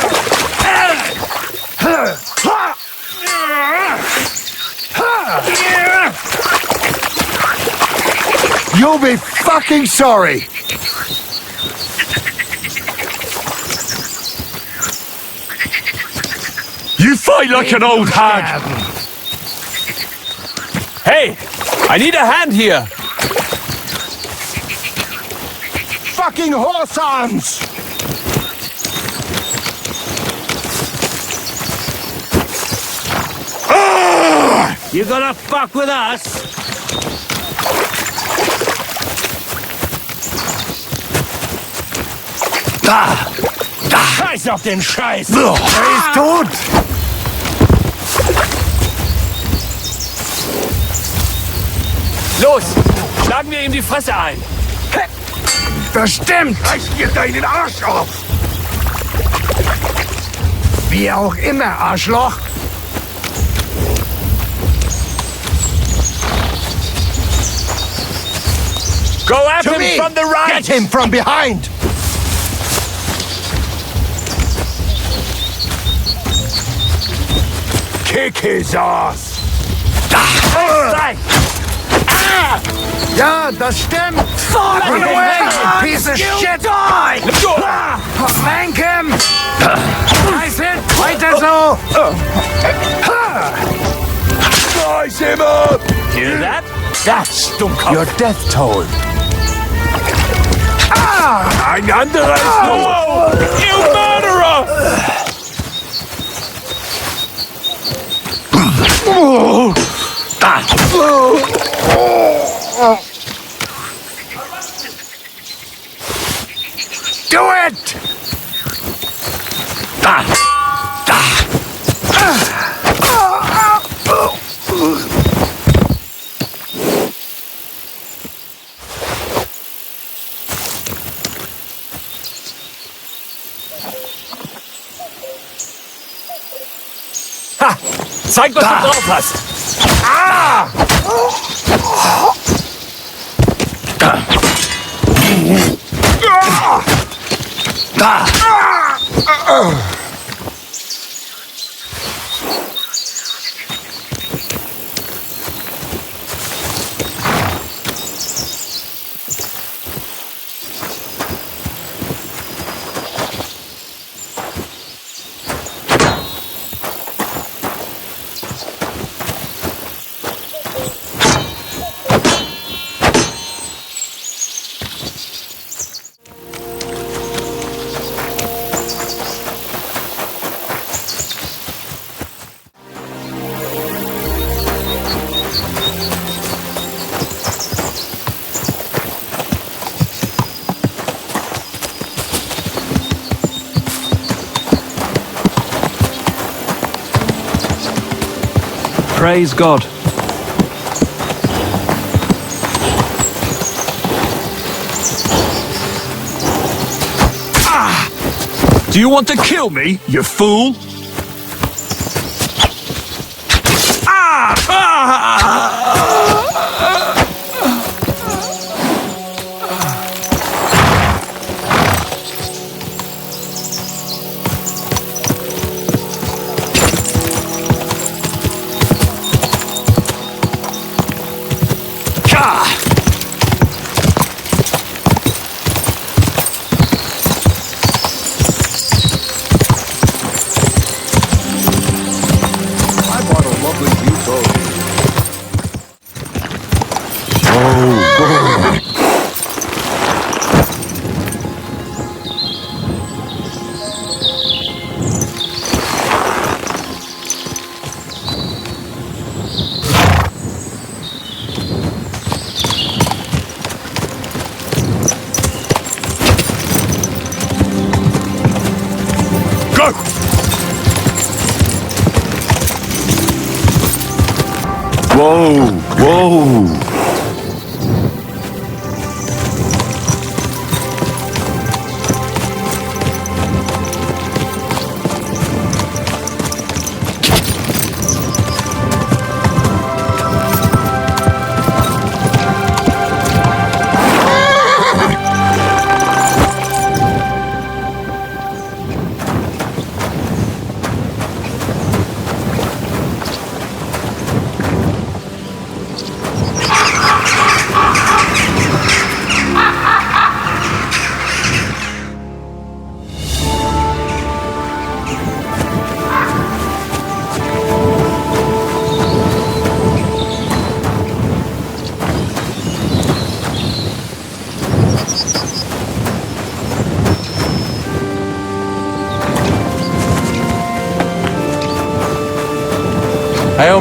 Speaker 3: You'll be fucking sorry!
Speaker 2: You fight like an old hag! Hey! I need a hand here!
Speaker 3: fucking horsons!
Speaker 15: You gonna fuck with us?
Speaker 3: Scheiß auf den Scheiß!
Speaker 8: Er ist tot!
Speaker 2: Los! Schlagen wir ihm die Fresse ein!
Speaker 8: Das stimmt!
Speaker 3: Reiß dir deinen Arsch auf!
Speaker 8: Wie auch immer, Arschloch!
Speaker 2: Go at
Speaker 3: To
Speaker 2: him
Speaker 3: me!
Speaker 2: from the right!
Speaker 3: Get him from behind! Kick his ass!
Speaker 8: Ja, das stimmt! Run away, you piece of shit! Die! Flank him! Nice hit! Weiter so!
Speaker 3: Slice him up!
Speaker 2: Hear that?
Speaker 3: That's your death toll.
Speaker 2: Ein anderer ist tot! You murderer!
Speaker 8: Do it!
Speaker 2: Ha! Zeig, was du drauf hast!
Speaker 17: Praise God.
Speaker 8: Do you want to kill me, you fool?
Speaker 5: Whoa, whoa.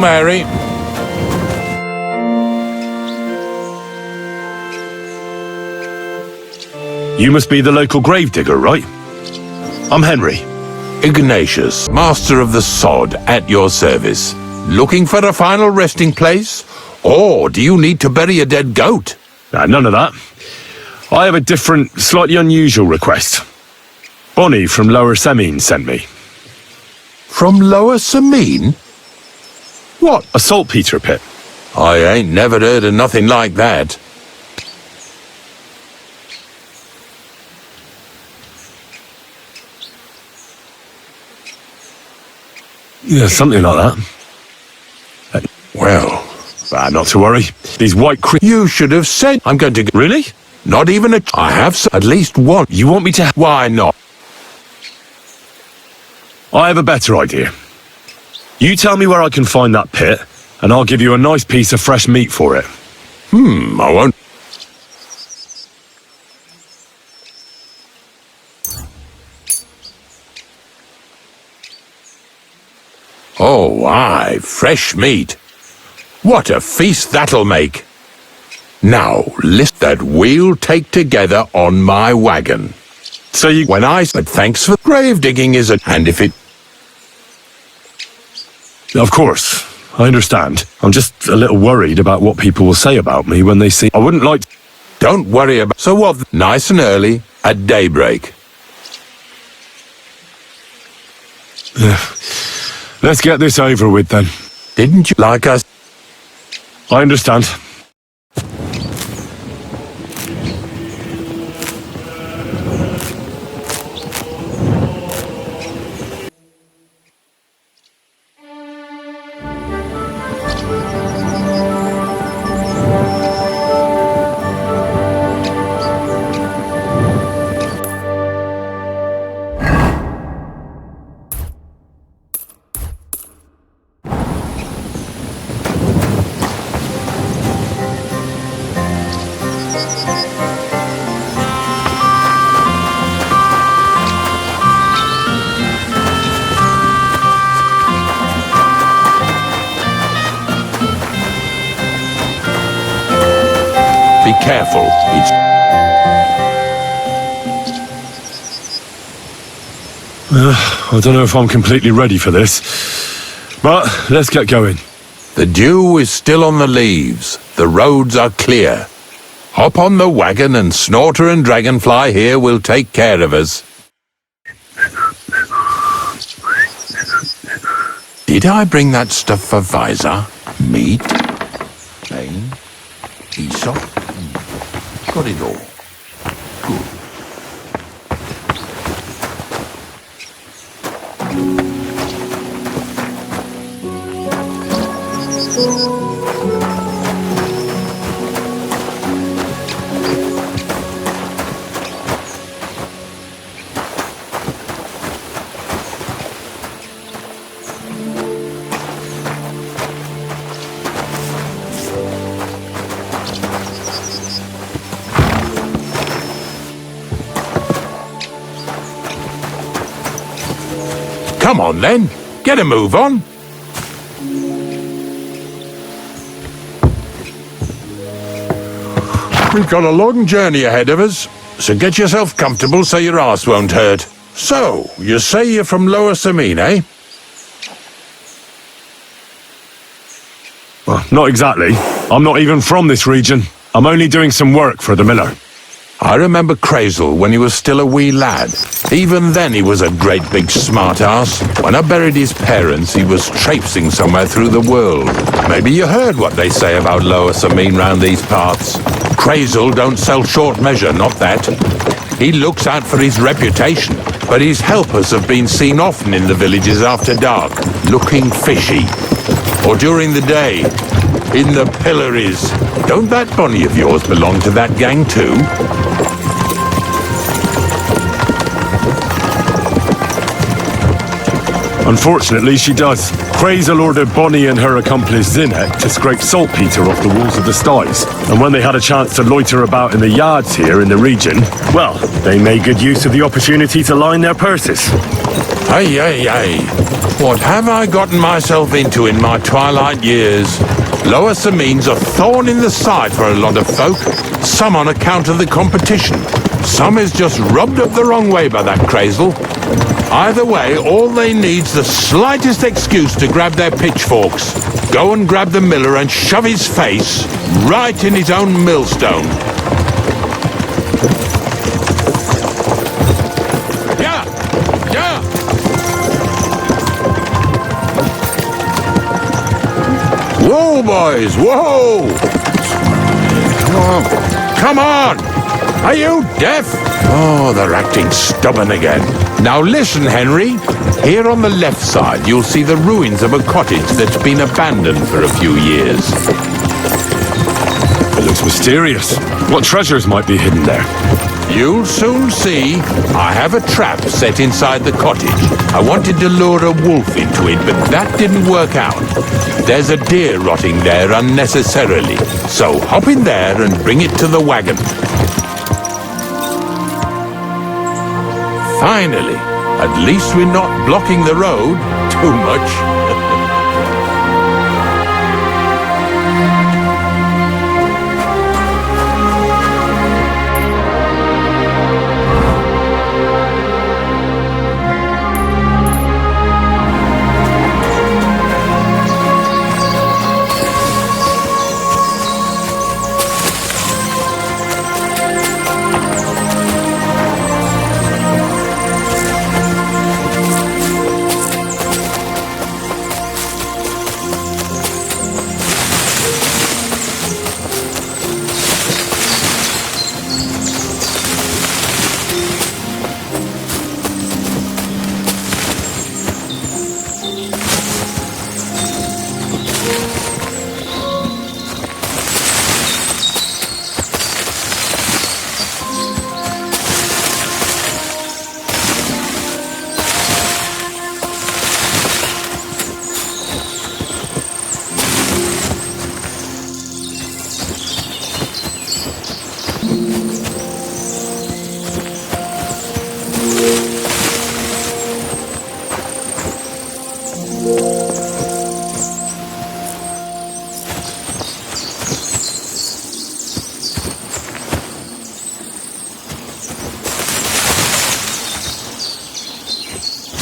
Speaker 17: Mary.
Speaker 5: You must be the local gravedigger, right? I'm Henry.
Speaker 17: Ignatius, master of the sod, at your service. Looking for a final resting place? Or do you need to bury a dead goat?
Speaker 5: None of that. I have a different, slightly unusual request. Bonnie from Lower Semine sent me.
Speaker 17: From Lower Semine? What?
Speaker 5: A saltpeter pit.
Speaker 17: I ain't never heard of nothing like that.
Speaker 5: Yeah, something like that.
Speaker 17: Well,
Speaker 5: not to worry. These white
Speaker 17: You should have said I'm going to...
Speaker 5: Really?
Speaker 17: Not even a... I have at least one.
Speaker 5: You want me to...
Speaker 17: Why not?
Speaker 5: I have a better idea. You tell me where I can find that pit, and I'll give you a nice piece of fresh meat for it.
Speaker 17: I won't. Oh, aye, fresh meat. What a feast that'll make. Now, list that we'll take together on my wagon.
Speaker 5: So you...
Speaker 17: When I said thanks for grave digging is a... And if it...
Speaker 5: Of course, I understand. I'm just a little worried about what people will say about me when they see... I wouldn't like...
Speaker 17: Don't worry about... So what? Nice and early, at daybreak.
Speaker 5: Let's get this over with, then.
Speaker 17: Didn't you like us?
Speaker 5: I understand.
Speaker 17: Be careful. It's...
Speaker 5: I don't know if I'm completely ready for this, but let's get going.
Speaker 17: The dew is still on the leaves. The roads are clear. Hop on the wagon and Snorter and Dragonfly here will take care of us. Did I bring that stuff for Visor? Meat? Bane? Aesop? Got it all. Good. Come on then, get a move on. We've got a long journey ahead of us, so get yourself comfortable so your arse won't hurt. So, you say you're from Lower Semine, eh?
Speaker 5: Well, not exactly. I'm not even from this region. I'm only doing some work for the miller.
Speaker 17: I remember Crazel when he was still a wee lad. Even then he was a great big smart-ass. When I buried his parents, he was traipsing somewhere through the world. Maybe you heard what they say about Lower Semine round these parts. Crazel don't sell short measure, not that. He looks out for his reputation, but his helpers have been seen often in the villages after dark, looking fishy. Or during the day, in the pillories. Don't that Bonnie of yours belong to that gang too?
Speaker 5: Unfortunately, she does. Crazel ordered Bonnie and her accomplice Zinek to scrape saltpeter off the walls of the sties. And when they had a chance to loiter about in the yards here in the region, well, they made good use of the opportunity to line their purses.
Speaker 17: Aye, aye, aye. What have I gotten myself into in my twilight years? Lower Sameen's a thorn in the side for a lot of folk. Some on account of the competition. Some is just rubbed up the wrong way by that crazel. Either way, all they need's the slightest excuse to grab their pitchforks. Go and grab the miller and shove his face right in his own millstone. Yeah! Yeah! Whoa, boys, whoa! Oh, come on! Are you deaf? Oh, they're acting stubborn again. Now listen, Henry. Here on the left side, you'll see the ruins of a cottage that's been abandoned for a few years.
Speaker 5: It looks mysterious. What treasures might be hidden there?
Speaker 17: You'll soon see. I have a trap set inside the cottage. I wanted to lure a wolf into it, but that didn't work out. There's a deer rotting there unnecessarily. So hop in there and bring it to the wagon. Finally, at least we're not blocking the road too much.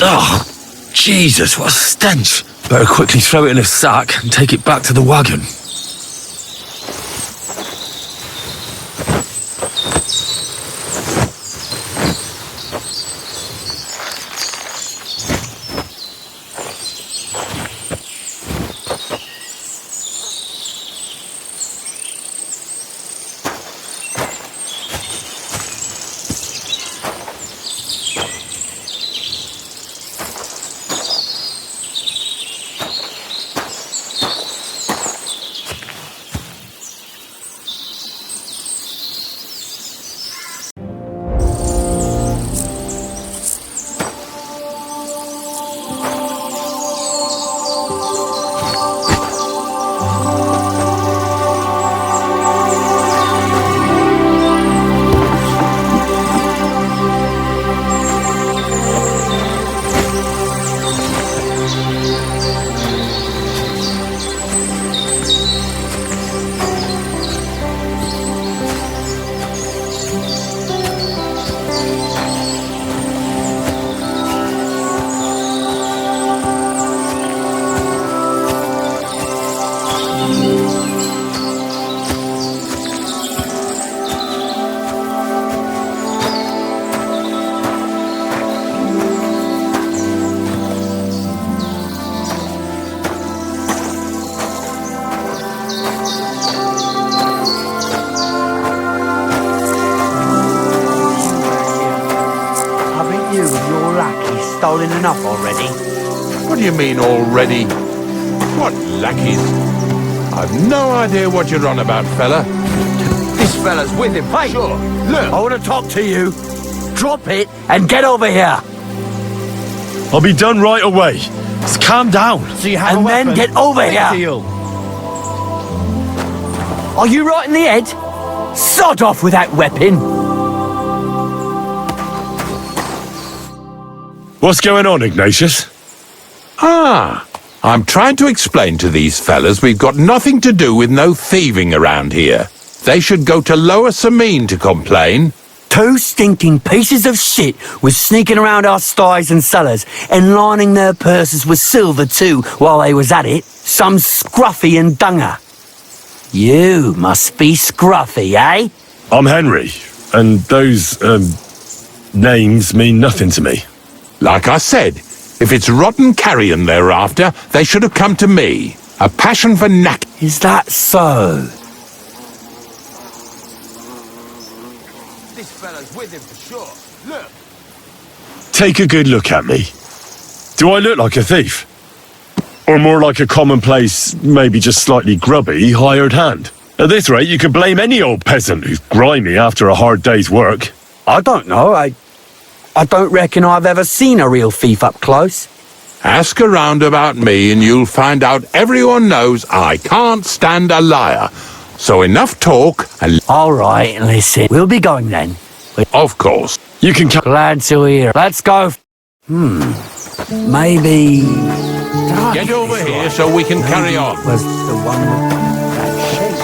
Speaker 5: Oh, Jesus, what a stench. Better quickly throw it in a sack and take it back to the wagon.
Speaker 18: stolen enough already?
Speaker 17: What do you mean already? What lackeys? I've no idea what you're on about, fella.
Speaker 18: This fella's with him, hey, sure. Look, I want to talk to you. Drop it and get over here.
Speaker 5: I'll be done right away. Just calm down.
Speaker 18: So you have and then get over here. Are you right in the head? Sod off with that weapon.
Speaker 5: What's going on, Ignatius?
Speaker 17: Ah, I'm trying to explain to these fellas we've got nothing to do with no thieving around here. They should go to Lower Samine to complain.
Speaker 18: 2 stinking pieces of shit was sneaking around our sties and cellars and lining their purses with silver too while they was at it. Some scruffy and dunger. You must be scruffy, eh?
Speaker 5: I'm Henry, and those, names mean nothing to me.
Speaker 17: Like I said, if it's rotten carrion they're after, they should have come to me. A passion for knack.
Speaker 18: Is that so?
Speaker 3: This fella's with him for sure. Look.
Speaker 5: Take a good look at me. Do I look like a thief? Or more like a commonplace, maybe just slightly grubby, hired hand? At this rate, you can blame any old peasant who's grimy after a hard day's work.
Speaker 18: I don't know. I don't reckon I've ever seen a real thief up close.
Speaker 17: Ask around about me and you'll find out everyone knows I can't stand a liar. So enough talk and...
Speaker 18: All right, listen. We'll be going then.
Speaker 17: Of course.
Speaker 5: You can...
Speaker 18: Glad to hear. Let's go. Maybe...
Speaker 17: Get over here so we can carry on.
Speaker 18: Was the one with that shape?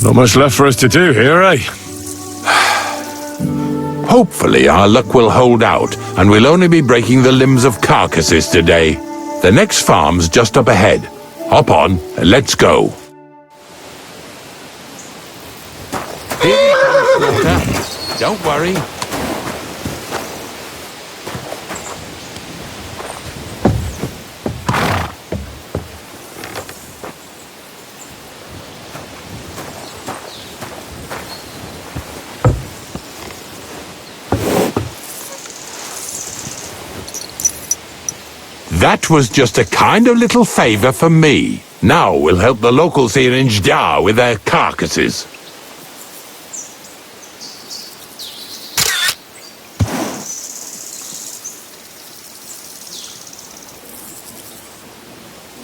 Speaker 5: Not much left for us to do here, eh?
Speaker 17: Hopefully our luck will hold out and we'll only be breaking the limbs of carcasses today. The next farm's just up ahead. Hop on and let's go. Don't worry. That was just a kind of little favor for me. Now we'll help the locals here in Žižka with their carcasses.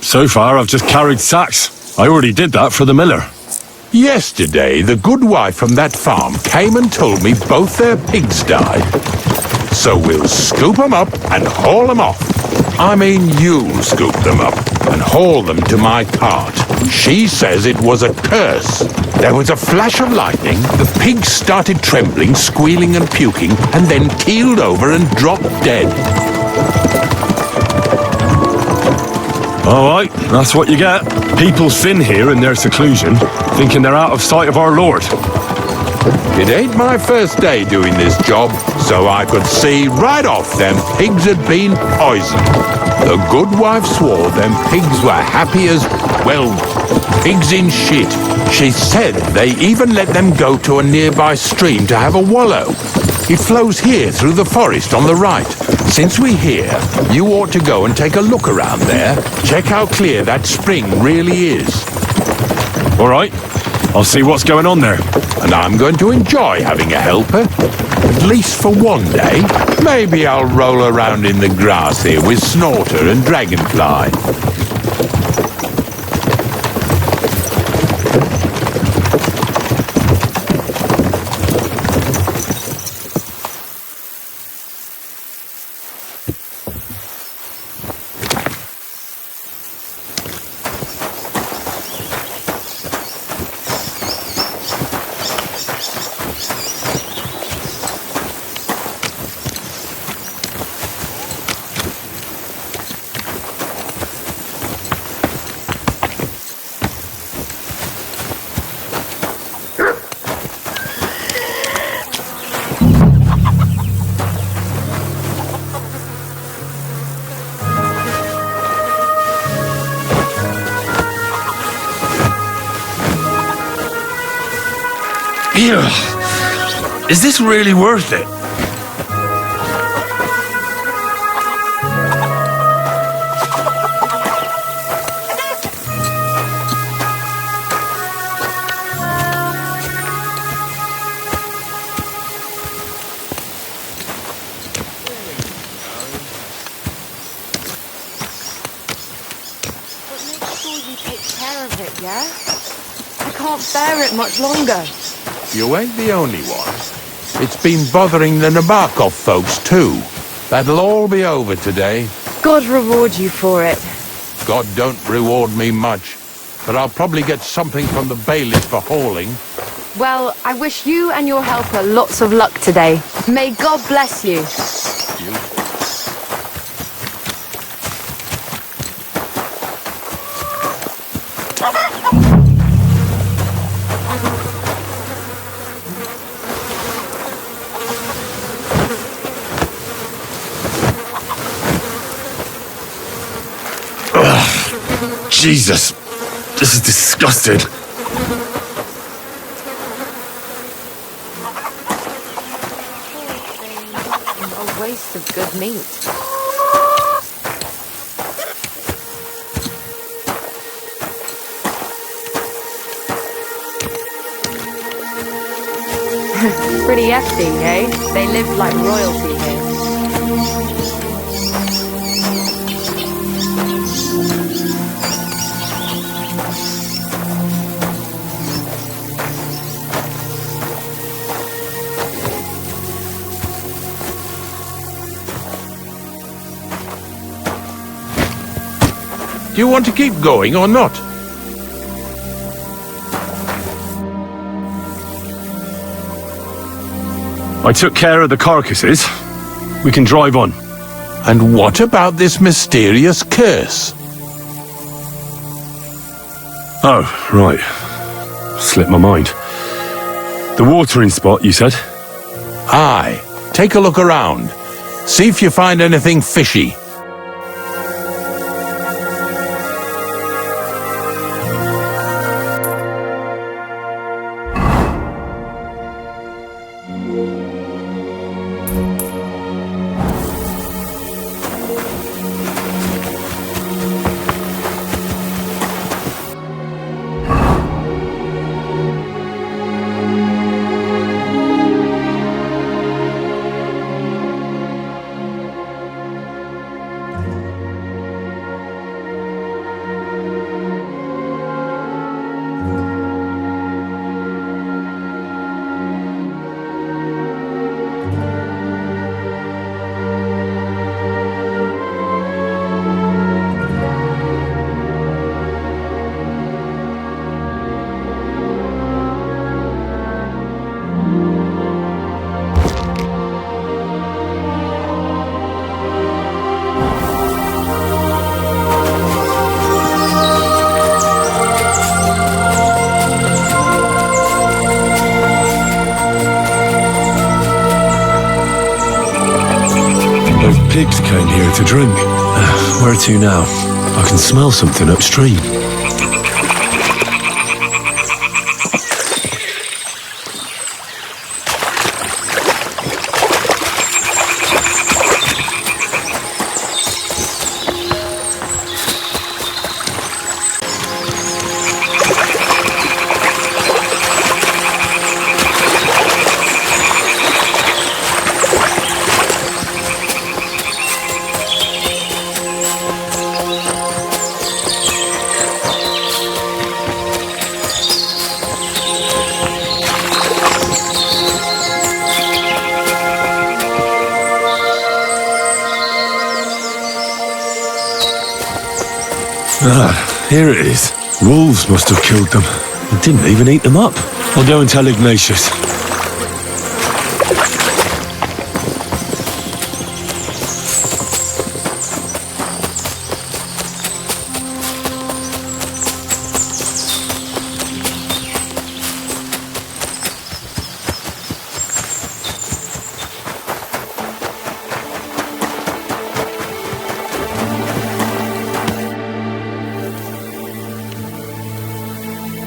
Speaker 5: So far, I've just carried sacks. I already did that for the miller.
Speaker 17: Yesterday, the good wife from that farm came and told me both their pigs died. So we'll scoop them up and haul them off. I mean, you'll scoop them up and haul them to my cart. She says it was a curse. There was a flash of lightning, the pigs started trembling, squealing and puking, and then keeled over and dropped dead.
Speaker 5: All right, that's what you get. People sin here in their seclusion, thinking they're out of sight of our Lord.
Speaker 17: It ain't my first day doing this job, so I could see right off them pigs had been poisoned. The good wife swore them pigs were happy as, well, pigs in shit. She said they even let them go to a nearby stream to have a wallow. It flows here through the forest on the right. Since we're here, you ought to go and take a look around there. Check how clear that spring really is.
Speaker 5: All right, I'll see what's going on there.
Speaker 17: And I'm going to enjoy having a helper. At least for one day. Maybe I'll roll around in the grass here with Snorter and Dragonfly.
Speaker 5: Is this really worth it?
Speaker 19: Bear it much longer.
Speaker 17: You ain't the only one. It's been bothering the Nabokov folks, too. That'll all be over today.
Speaker 19: God reward you for it.
Speaker 17: God don't reward me much, but I'll probably get something from the bailiff for hauling.
Speaker 19: Well, I wish you and your helper lots of luck today. May God bless you.
Speaker 5: Jesus, this is disgusting.
Speaker 19: A waste of good meat. Pretty hefty, eh? They live like royalty here.
Speaker 17: Do you want to keep going or not?
Speaker 5: I took care of the carcasses. We can drive on.
Speaker 17: And what about this mysterious curse?
Speaker 5: Oh, right. Slipped my mind. The watering spot, you said?
Speaker 17: Aye. Take a look around. See if you find anything fishy.
Speaker 5: Pigs came here to drink. Where to now? I can smell something upstream. Ah, here it is. Wolves must have killed them. And didn't even eat them up. I'll go and tell Ignatius.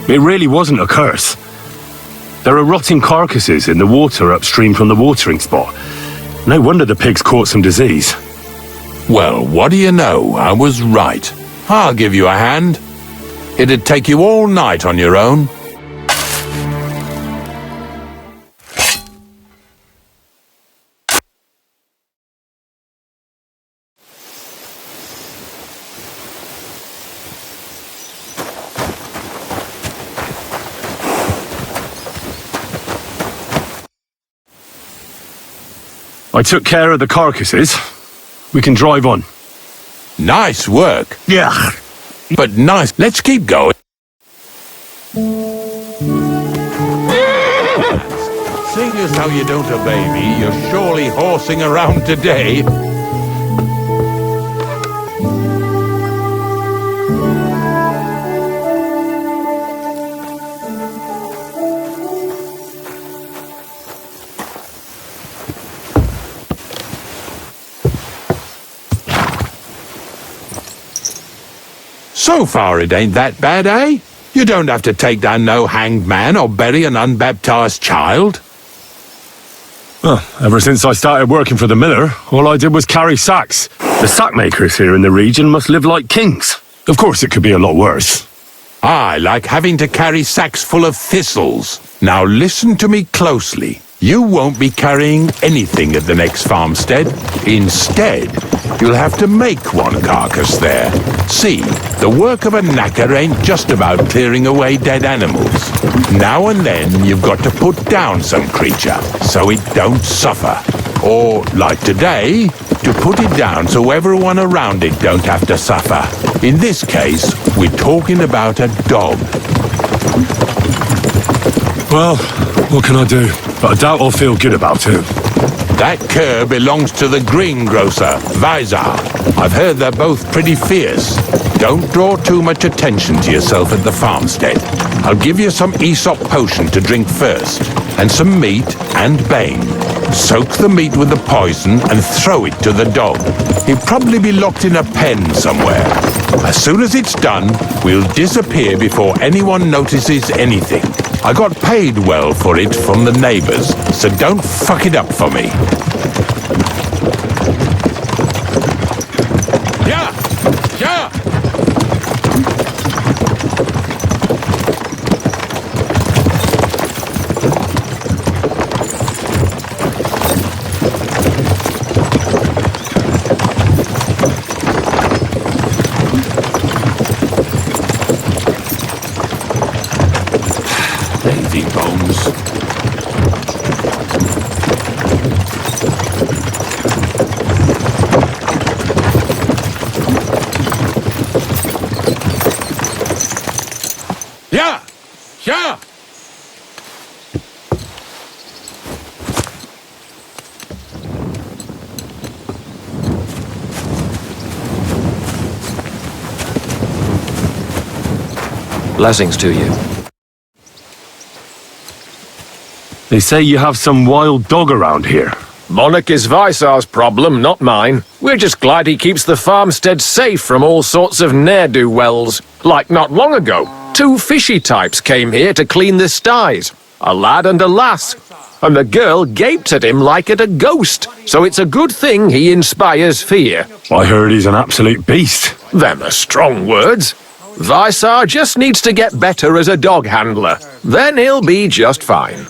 Speaker 5: It really wasn't a curse. There are rotting carcasses in the water upstream from the watering spot. No wonder the pigs caught some disease.
Speaker 17: Well, what do you know? I was right. I'll give you a hand. It'd take you all night on your own.
Speaker 5: I took care of the carcasses. We can drive on.
Speaker 17: Nice work.
Speaker 5: Yeah.
Speaker 17: But nice. Let's keep going. Seeing as how you don't obey me, you're surely horsing around today. So far it ain't that bad, eh? You don't have to take down no hanged man or bury an unbaptized child.
Speaker 5: Well, ever since I started working for the miller, all I did was carry sacks. The sack makers here in the region must live like kings. Of course it could be a lot worse.
Speaker 17: I like having to carry sacks full of thistles. Now listen to me closely. You won't be carrying anything at the next farmstead. Instead, you'll have to make one carcass there. See, the work of a knacker ain't just about clearing away dead animals. Now and then you've got to put down some creature so it don't suffer. Or, like today, to put it down so everyone around it don't have to suffer. In this case, we're talking about a dog.
Speaker 5: Well, what can I do? But I doubt I'll feel good about it.
Speaker 17: That cur belongs to the greengrocer, Vizar. I've heard they're both pretty fierce. Don't draw too much attention to yourself at the farmstead. I'll give you some Aesop potion to drink first, and some meat and bane. Soak the meat with the poison and throw it to the dog. He'll probably be locked in a pen somewhere. As soon as it's done, we'll disappear before anyone notices anything. I got paid well for it from the neighbors, so don't fuck it up for me. Yeah! Yeah! Lazy bones. Yeah! Yeah!
Speaker 2: Blessings to you.
Speaker 5: They say you have some wild dog around here.
Speaker 2: Monarch is Vizar's problem, not mine. We're just glad he keeps the farmstead safe from all sorts of ne'er-do-wells. Like not long ago, 2 fishy types came here to clean the sties. A lad and a lass. And the girl gaped at him like at a ghost. So it's a good thing he inspires fear.
Speaker 5: I heard he's an absolute beast.
Speaker 2: Them are strong words. Vizar just needs to get better as a dog handler. Then he'll be just fine.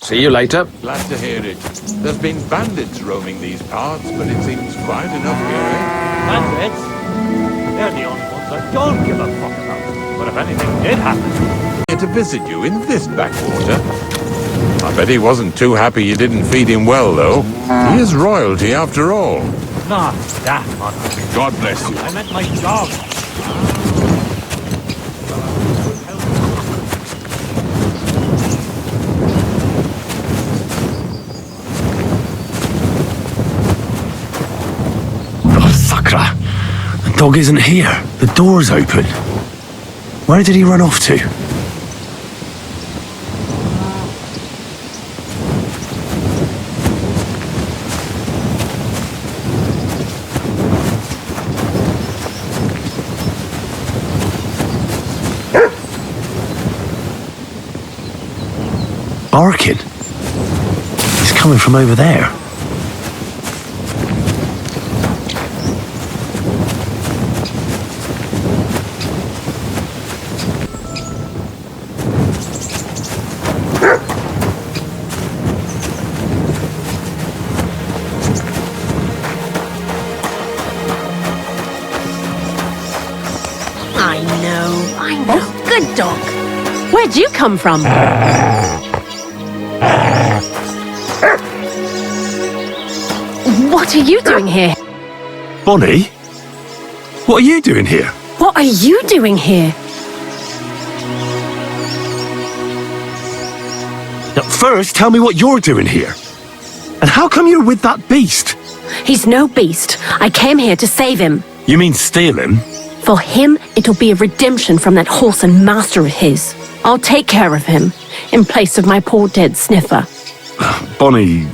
Speaker 2: See you later.
Speaker 17: Glad to hear it. There's been bandits roaming these parts, but it seems quiet enough here, eh?
Speaker 15: Bandits? They're the only ones I don't give a fuck about. But if anything did happen...
Speaker 17: Here to visit you in this backwater. I bet he wasn't too happy you didn't feed him well, though. He is royalty after all.
Speaker 15: Not that much.
Speaker 17: God bless you.
Speaker 15: I meant my dog.
Speaker 5: Sakra! The dog isn't here. The door's open. Where did he run off to? Barking. He's coming from over there.
Speaker 4: I know. Good dog. Where'd you come from? What are you doing here?
Speaker 5: Bonnie? What are you doing here?
Speaker 4: What are you doing here?
Speaker 5: Now, first, tell me what you're doing here. And how come you're with that beast?
Speaker 4: He's no beast. I came here to save him.
Speaker 5: You mean steal him?
Speaker 4: For him, it'll be a redemption from that horse and master of his. I'll take care of him, in place of my poor dead sniffer.
Speaker 5: Bonnie...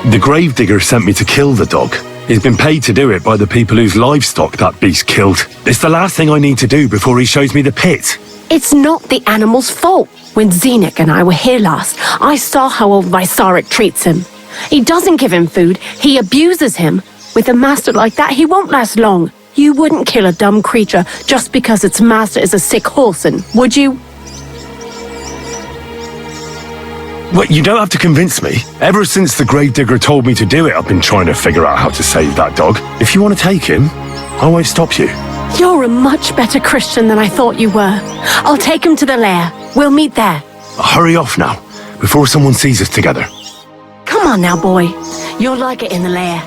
Speaker 5: The gravedigger sent me to kill the dog. He's been paid to do it by the people whose livestock that beast killed. It's the last thing I need to do before he shows me the pit.
Speaker 4: It's not the animal's fault. When Žižka and I were here last, I saw how old Vysarik treats him. He doesn't give him food, he abuses him. With a master like that, he won't last long. You wouldn't kill a dumb creature just because its master is a sick horseman, would you?
Speaker 5: Well, you don't have to convince me. Ever since the gravedigger told me to do it, I've been trying to figure out how to save that dog. If you want to take him, I won't stop you.
Speaker 4: You're a much better Christian than I thought you were. I'll take him to the lair. We'll meet there.
Speaker 5: Hurry off now, before someone sees us together.
Speaker 4: Come on now, boy. You'll like it in the lair.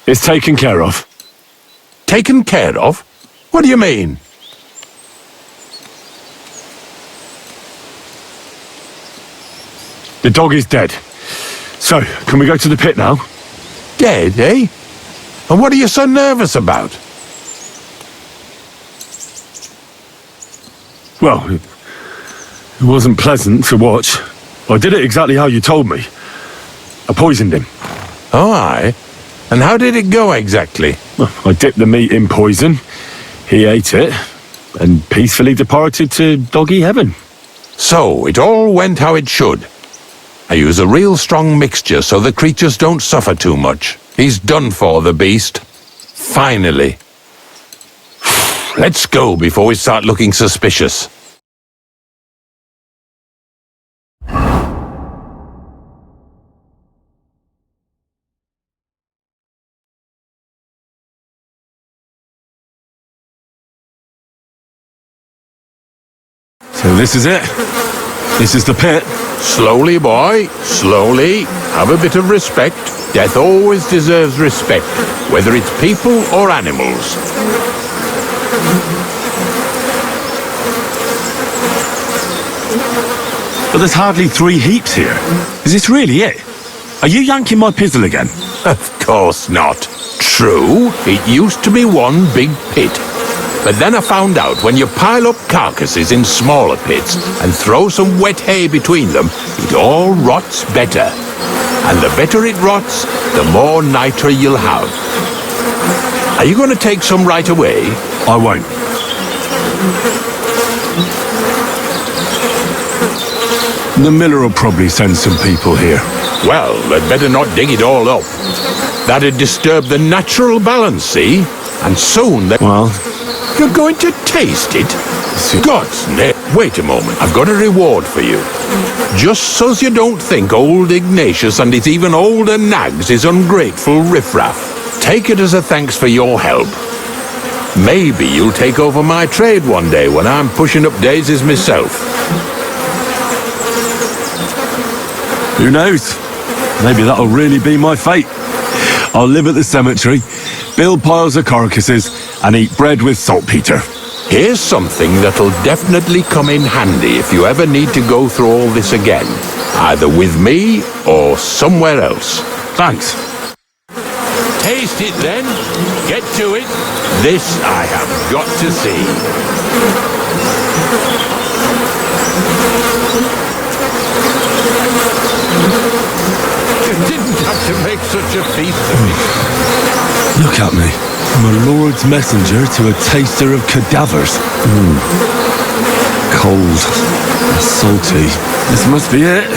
Speaker 5: It's taken care of.
Speaker 17: Taken care of? What do you mean?
Speaker 5: The dog is dead. So, can we go to the pit now?
Speaker 17: Dead, eh? And what are you so nervous about?
Speaker 5: Well, it wasn't pleasant to watch. I did it exactly how you told me. I poisoned him.
Speaker 17: Oh, aye? And how did it go exactly?
Speaker 5: Well, I dipped the meat in poison. He ate it, and peacefully departed to doggy heaven.
Speaker 17: So, it all went how it should. I use a real strong mixture so the creatures don't suffer too much. He's done for, the beast. Finally. Let's go before we start looking suspicious.
Speaker 5: So this is it. This is the pit.
Speaker 17: Slowly, boy, slowly. Have a bit of respect. Death always deserves respect, whether it's people or animals.
Speaker 5: But there's hardly 3 heaps here. Is this really it? Are you yanking my pizzle again?
Speaker 17: Of course not. True, it used to be one big pit. But then I found out when you pile up carcasses in smaller pits and throw some wet hay between them, it all rots better. And the better it rots, the more nitre you'll have. Are you going to take some right away?
Speaker 5: I won't. The miller will probably send some people here.
Speaker 17: Well, they'd better not dig it all up. That'd disturb the natural balance, see? And soon they...
Speaker 5: Well...
Speaker 17: You're going to taste it? God's name. Wait a moment. I've got a reward for you. Just so's you don't think old Ignatius and his even older nags is ungrateful riffraff. Take it as a thanks for your help. Maybe you'll take over my trade one day when I'm pushing up daisies myself.
Speaker 5: Who knows? Maybe that'll really be my fate. I'll live at the cemetery, build piles of carcasses, and eat bread with saltpeter.
Speaker 17: Here's something that'll definitely come in handy if you ever need to go through all this again. Either with me or somewhere else.
Speaker 5: Thanks.
Speaker 17: Taste it then. Get to it. This I have got to see. You didn't have to make such a feast of it.
Speaker 5: Look at me. From a lord's messenger to a taster of cadavers. Cold. And salty. This must be it.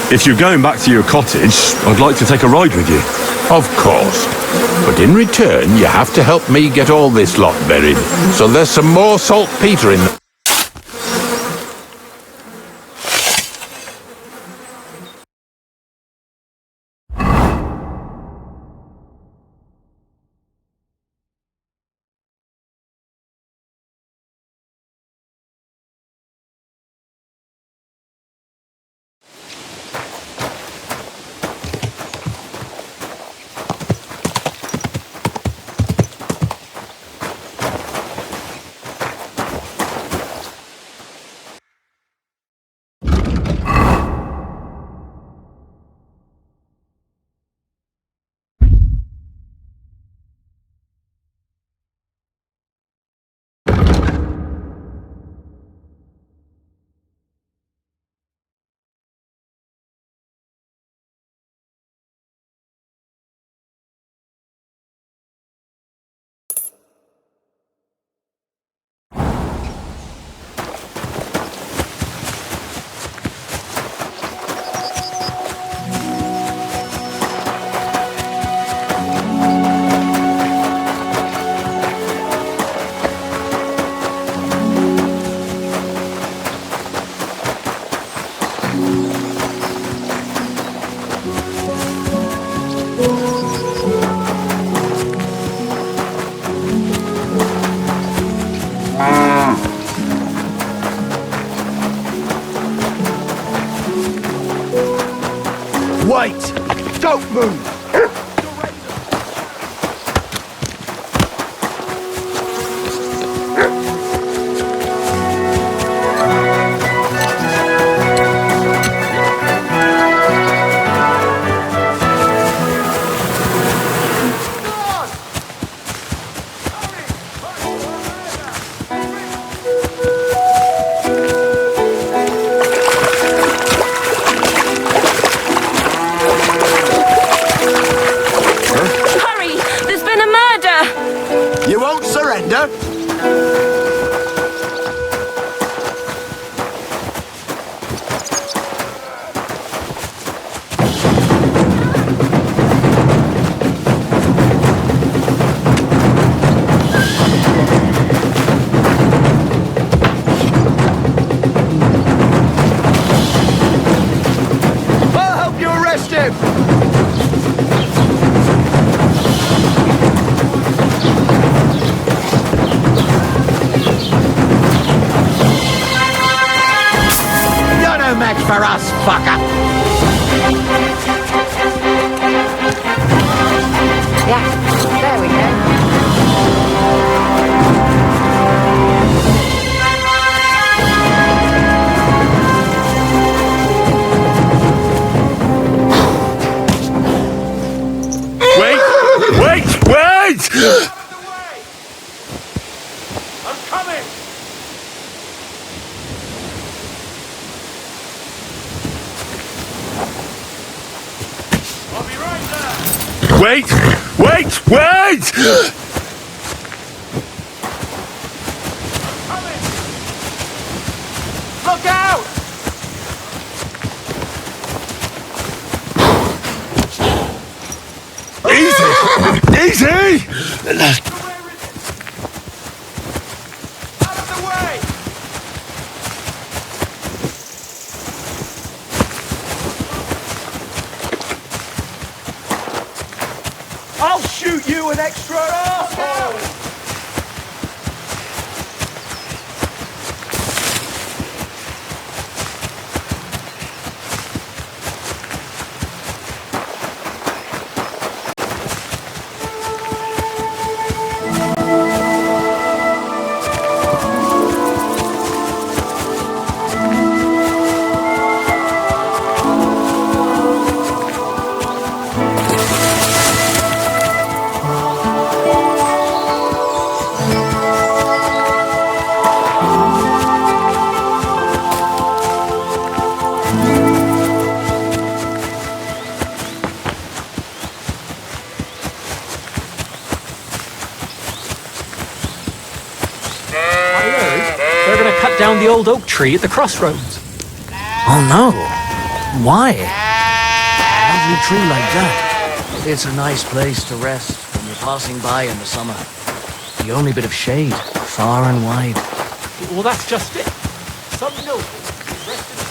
Speaker 5: If you're going back to your cottage, I'd like to take a ride with you.
Speaker 17: Of course. But in return, you have to help me get all this lot buried. So there's some more saltpeter in the...
Speaker 3: Wait! Don't move!
Speaker 13: For us, fucker!
Speaker 19: Yeah, there we go.
Speaker 5: Wait!
Speaker 16: I'm coming!
Speaker 5: Wait!
Speaker 16: Look out!
Speaker 5: Easy!
Speaker 16: Out of the way!
Speaker 3: I'll shoot you an extra arsehole!
Speaker 20: the old oak tree at the crossroads.
Speaker 9: Oh no. Why? A lovely tree like that. It's a nice place to rest when you're passing by in the summer. The only bit of shade, far and wide.
Speaker 20: Well, that's just it. Some noble rested.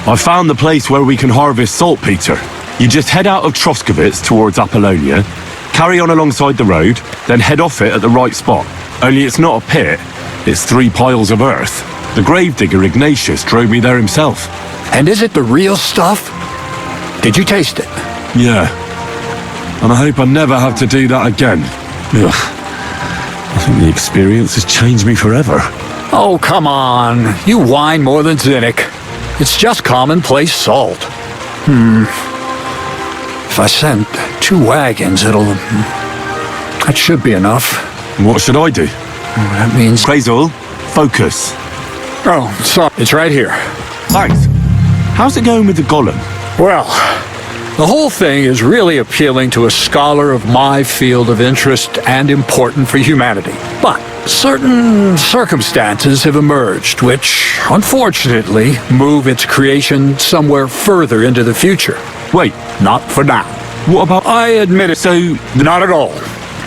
Speaker 5: I found the place where we can harvest saltpeter. You just head out of Troskowitz towards Apollonia, carry on alongside the road, then head off it at the right spot. Only it's not a pit, it's 3 piles of earth. The gravedigger Ignatius drove me there himself.
Speaker 8: And is it the real stuff? Did you taste it?
Speaker 5: Yeah. And I hope I never have to do that again. Ugh. I think the experience has changed me forever.
Speaker 8: Oh, come on. You whine more than Zinnik. It's just commonplace salt. If I sent 2 wagons, that should be enough.
Speaker 5: What should I do?
Speaker 8: That means...
Speaker 5: Crazel, focus.
Speaker 8: Oh, sorry. It's right here.
Speaker 5: Thanks. How's it going with the golem?
Speaker 8: Well, the whole thing is really appealing to a scholar of my field of interest and important for humanity. But certain circumstances have emerged which, unfortunately, move its creation somewhere further into the future.
Speaker 5: Wait,
Speaker 8: not for now.
Speaker 5: What about...
Speaker 8: I admit it. So, not at all.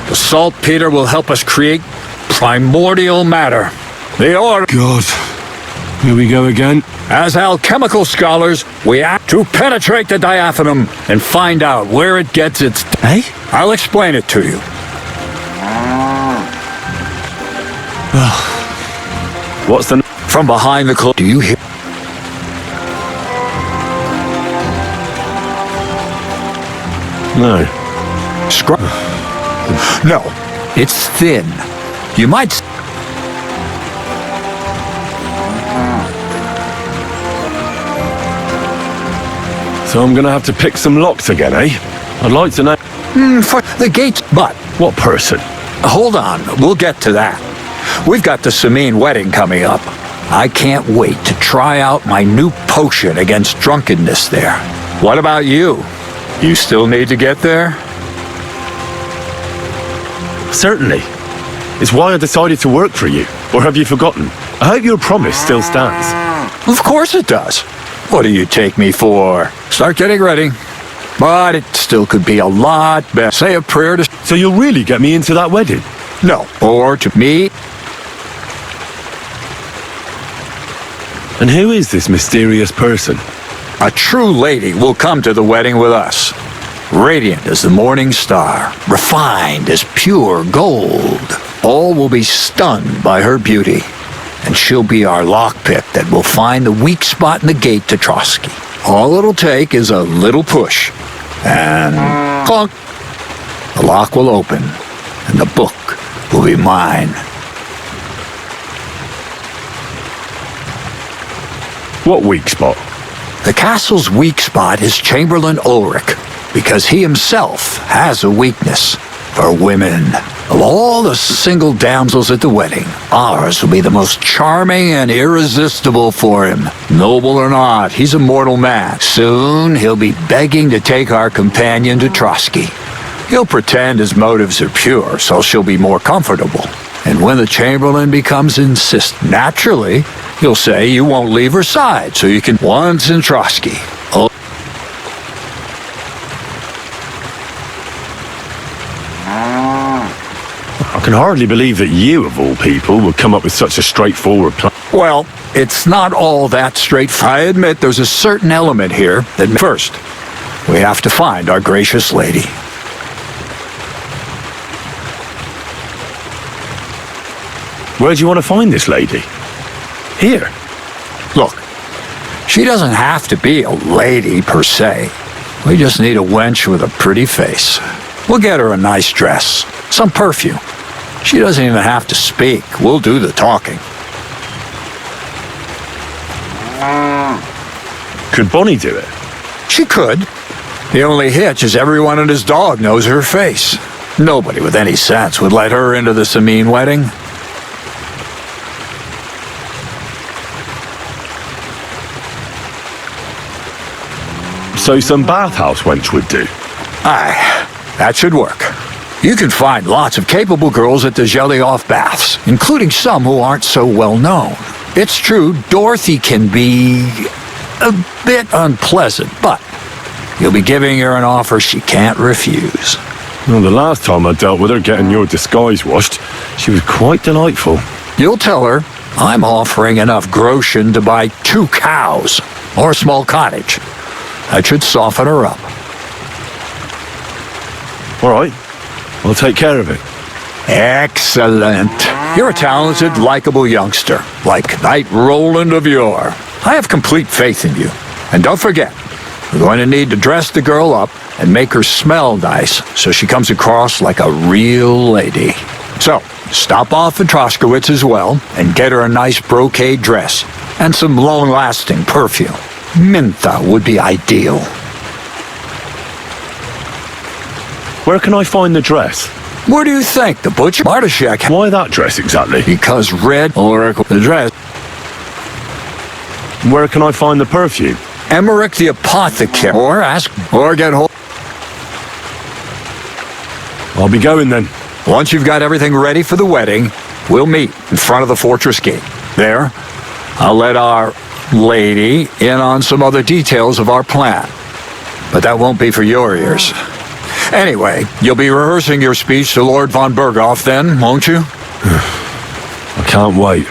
Speaker 8: The saltpeter will help us create primordial matter. The order...
Speaker 5: God. Here we go again.
Speaker 8: As alchemical scholars, we have to penetrate the diaphanum and find out where it gets its...
Speaker 5: Eh?
Speaker 8: I'll explain it to you.
Speaker 5: What's the...
Speaker 8: From behind the cloak, do you hear...
Speaker 5: No.
Speaker 8: No. It's thin. You might...
Speaker 5: So I'm gonna have to pick some locks again, eh? I'd like to know...
Speaker 8: For the gates, but...
Speaker 5: What person?
Speaker 8: Hold on, we'll get to that. We've got the Samine wedding coming up. I can't wait to try out my new potion against drunkenness there. What about you? You still need to get there?
Speaker 5: Certainly. It's why I decided to work for you. Or have you forgotten? I hope your promise still stands.
Speaker 8: Of course it does. What do you take me for? Start getting ready. But it still could be a lot better. Say a prayer to...
Speaker 5: So you'll really get me into that wedding?
Speaker 8: No. Or to me.
Speaker 5: And who is this mysterious person?
Speaker 8: A true lady will come to the wedding with us. Radiant as the morning star, refined as pure gold. All will be stunned by her beauty, and she'll be our lockpick that will find the weak spot in the gate to Trotsky. All it'll take is a little push, and clunk. The lock will open, and the book will be mine.
Speaker 5: What weak spot?
Speaker 8: The castle's weak spot is Chamberlain Ulrich, because he himself has a weakness for women. Of all the single damsels at the wedding, ours will be the most charming and irresistible for him. Noble or not, he's a mortal man. Soon he'll be begging to take our companion to Trotsky. He'll pretend his motives are pure, so she'll be more comfortable. And when the Chamberlain becomes insistent, naturally, he'll say you won't leave her side, so you can once in Trotsky.
Speaker 5: I can hardly believe that you, of all people, would come up with such a straightforward plan.
Speaker 8: Well, it's not all that straightforward. I admit there's a certain element here that first, we have to find our gracious lady.
Speaker 5: Where do you want to find this lady? Here.
Speaker 8: Look, she doesn't have to be a lady per se. We just need a wench with a pretty face. We'll get her a nice dress, some perfume. She doesn't even have to speak. We'll do the talking.
Speaker 5: Could Bonnie do it?
Speaker 8: She could. The only hitch is everyone and his dog knows her face. Nobody with any sense would let her into the Samin wedding.
Speaker 5: So some bathhouse wench would do?
Speaker 8: Aye, that should work. You can find lots of capable girls at the Zhelyaoff baths, including some who aren't so well known. It's true, Dorothy can be a bit unpleasant, but you'll be giving her an offer she can't refuse.
Speaker 5: Well, the last time I dealt with her getting your disguise washed, she was quite delightful.
Speaker 8: You'll tell her I'm offering enough groschen to buy 2 cows or a small cottage. That should soften her up.
Speaker 5: All right. I'll take care of it.
Speaker 8: Excellent. You're a talented, likable youngster, like Knight Roland of yore. I have complete faith in you. And don't forget, we're going to need to dress the girl up and make her smell nice so she comes across like a real lady. So, stop off at Troskowitz as well and get her a nice brocade dress and some long-lasting perfume. Mintha would be ideal.
Speaker 5: Where can I find the dress?
Speaker 8: Where do you think? The butcher? Bartoshek.
Speaker 5: Why that dress exactly?
Speaker 8: Because red Ulrich the dress.
Speaker 5: Where can I find the perfume?
Speaker 8: Emmerich the apothecary. Or ask, or get hold.
Speaker 5: I'll be going then.
Speaker 8: Once you've got everything ready for the wedding, we'll meet in front of the fortress gate. There, I'll let our lady in on some other details of our plan. But that won't be for your ears. Anyway, you'll be rehearsing your speech to Lord von Berghoff then, won't you?
Speaker 5: I can't wait.